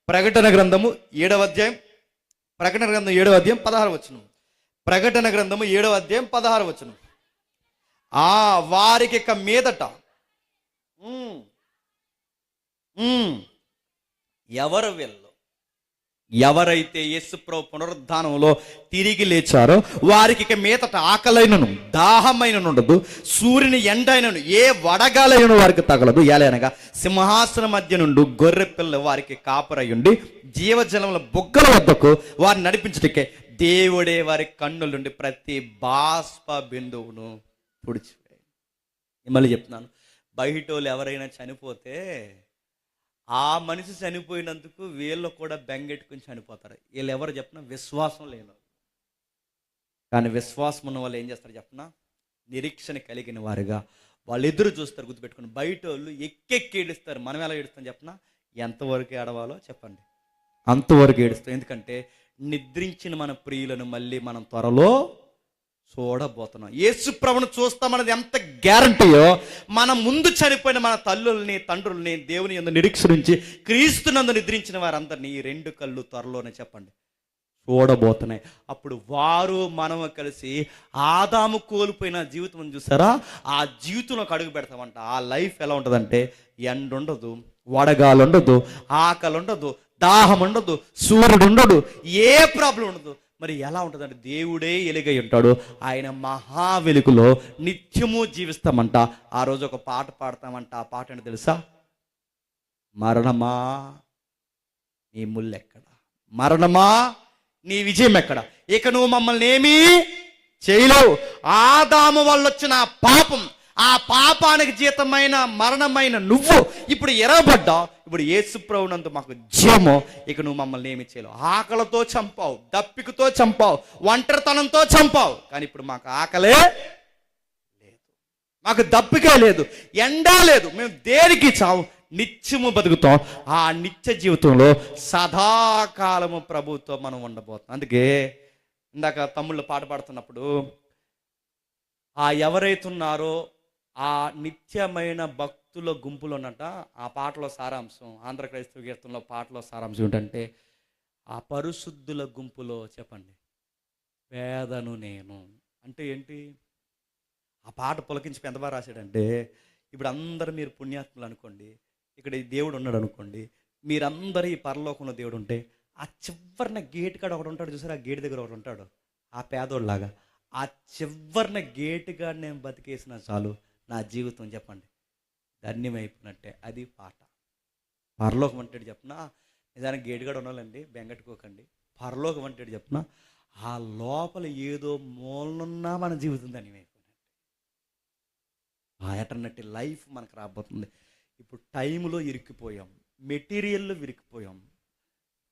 ప్రకటన గ్రంథము 7వ అధ్యాయం, ప్రకటన గ్రంథం 7వ అధ్యాయం 16వ వచనం. ప్రకటన గ్రంథము 7వ అధ్యాయం 16వ వచనం. వారికి ఇక మీదట ఎవరు వీళ్ళు? ఎవరైతే యేసుప్రభు పునరుద్ధానంలో తిరిగి లేచారో వారికి ఇక మీదట ఆకలైనను దాహమైనను ఉండదు, సూర్యుని ఎండైనను ఏ వడగాలైనను వారికి తగలదు. ఏలైనగా సింహాసనం మధ్య నుండి గొర్రె పిల్ల వారికి కాపరయుండి జీవజలముల బొగ్గల వద్దకు వారిని నడిపించుటకే దేవుడే వారి కన్నుల నుండి ప్రతి బాష్ప బిందువును పుడిచిపోయి. మళ్ళీ చెప్తున్నాను, బయటోళ్ళు ఎవరైనా చనిపోతే ఆ మనిషి చనిపోయినందుకు వీళ్ళు కూడా బెంగెట్టుకుని చనిపోతారు. వీళ్ళు ఎవరు చెప్పినా విశ్వాసం లేను. కానీ విశ్వాసం ఉన్న వాళ్ళు ఏం చేస్తారు చెప్పినా నిరీక్షణ కలిగిన వారుగా వాళ్ళు ఎదురు చూస్తారు. గుర్తుపెట్టుకుని బయట వాళ్ళు ఎక్కెక్కి ఏడుస్తారు. మనం ఎలా ఏడుస్తాం చెప్పినా ఎంతవరకు ఏడవాలో చెప్పండి అంతవరకు ఏడుస్తాం. ఎందుకంటే నిద్రించిన మన ప్రియులను మళ్ళీ మనం త్వరలో చూడబోతున్నాం. యేసు ప్రభువును చూస్తామన్నది ఎంత గ్యారంటీయో మన ముందు చనిపోయిన మన తల్లుల్ని తండ్రుల్ని దేవుని యందు నిరీక్షించి క్రీస్తునందు నిద్రించిన వారందరినీ ఈ రెండు కళ్ళు త్వరలోనే చెప్పండి చూడబోతున్నాయి. అప్పుడు వారు మనము కలిసి ఆదాము కోల్పోయిన జీవితం చూసారా, ఆ జీవితంలోకి అడుగు పెడతామంట. ఆ లైఫ్ ఎలా ఉంటుందంటే ఎండ ఉండదు, వడగాలు ఉండదు, ఆకలి ఉండదు, దాహం ఉండదు, సూర్యుడు ఉండడు, ఏ ప్రాబ్లం ఉండదు. మరి ఎలా ఉంటుందంటే దేవుడే ఎలుగై ఉంటాడు. ఆయన మహా వెలుగులో నిత్యము జీవిస్తామంట. ఆ రోజు ఒక పాట పాడతామంట. ఆ పాట ఏంటో తెలుసా? మరణమా నీ ముల్లెక్కడ, మరణమా నీ విజయం ఎక్కడ, ఇక నువ్వు మమ్మల్ని ఏమీ చేయలేవు. ఆదాము వల్ల వచ్చిన పాపం, ఆ పాపానికి జీతమైన మరణమైన నువ్వు ఇప్పుడు ఎరగబడ్డావు. ఇప్పుడు యేసు ప్రభువునందు మాకు జీవము, ఇక నువ్వు మమ్మల్ని ఏమి చేయలేవు. ఆకలితో చంపావు, దప్పికతో చంపావు, ఒంటరితనంతో చంపావు. కానీ ఇప్పుడు మాకు ఆకలే లేదు, మాకు దప్పికే లేదు, ఎండా లేదు, మేము దేనికి చావు, నిత్యము బతుకుతాం. ఆ నిత్య జీవితంలో సదాకాలము ప్రభుతో మనం ఉండబోతాం. అందుకే ఇందాక తమ్ముళ్ళు పాట పాడుతున్నప్పుడు ఆ ఎవరైతున్నారో ఆ నిత్యమైన భక్తుల గుంపులో ఉన్నట ఆ పాటలో సారాంశం, ఆంధ్ర క్రైస్తవ కీర్తనలో పాటలో సారాంశం ఏంటంటే ఆ పరిశుద్ధుల గుంపులో చెప్పండి పేదను నేను. అంటే ఏంటి? ఆ పాట పులకించి ఎంత బాగా రాశాడంటే, ఇప్పుడు అందరూ మీరు పుణ్యాత్ములు అనుకోండి, ఇక్కడ ఈ దేవుడు ఉన్నాడు అనుకోండి, మీరందరూ ఈ పరలోకంలో దేవుడు ఉంటే, ఆ చివరిన గేట్ కాడ ఒకడు ఉంటాడు చూసారా, ఆ గేట్ దగ్గర ఒకడు ఉంటాడు, ఆ పేదోళ్ళలాగా. ఆ చివరిన గేటు కాడ నేను బతికేసిన చాలు, నా జీవితం చెప్పండి ధన్యమైపోయినట్టే. అది పాట. పరలోకం అంటాడు చెప్పిన, నిజానికి గేటు కాడ ఉండాలండి, బెంగట్టుకోకండి. పరలోకం అంటాడు చెప్పిన, ఆ లోపల ఏదో మూలనున్నా మన జీవితం ధన్యమైపోయినట్టు. ఆ ఎటర్నటీ లైఫ్ మనకు రాబోతుంది. ఇప్పుడు టైంలో ఇరికిపోయాం, మెటీరియల్లో ఇరికిపోయాం,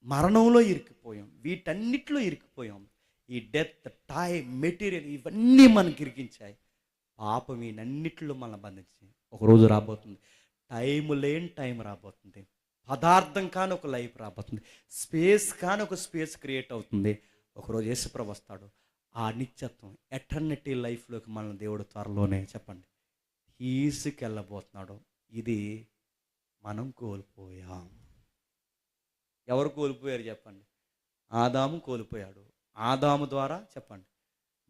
మరణంలో ఇరికిపోయాం, వీటన్నిటిలో ఇరికిపోయాం. ఈ డెత్, టైం, మెటీరియల్ ఇవన్నీ మనకి ఇరికించాయి. పాపం వీటన్నిటిలో మనం బంధించి ఒకరోజు రాబోతుంది. టైం లేని టైం రాబోతుంది. పదార్థం కాని ఒక లైఫ్ రాబోతుంది. స్పేస్ కాని ఒక స్పేస్ క్రియేట్ అవుతుంది. ఒకరోజు యేసుప్రభు వస్తాడు. ఆ నిత్యత్వం, ఎటర్నిటీ లైఫ్లోకి మన దేవుడు త్వరలోనే చెప్పండి తీసుకెళ్ళబోతున్నాడు. ఇది మనం కోల్పోయాం. ఎవరు కోల్పోయారు చెప్పండి? ఆదాము కోల్పోయాడు. ఆదాము ద్వారా చెప్పండి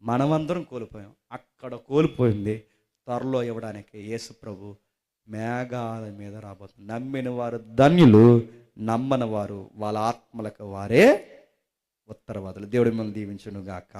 మనమందరం కోల్పోయాం. అక్కడ కోల్పోయింది త్వరలో ఇవ్వడానికి యేసుప్రభు మేఘాల మీద రాబోతుంది. నమ్మిన వారు ధన్యులు, నమ్మని వారు వాళ్ళ ఆత్మలకు వారే ఉత్తరవాదులు. దేవుడి మనం దీవించును గాక.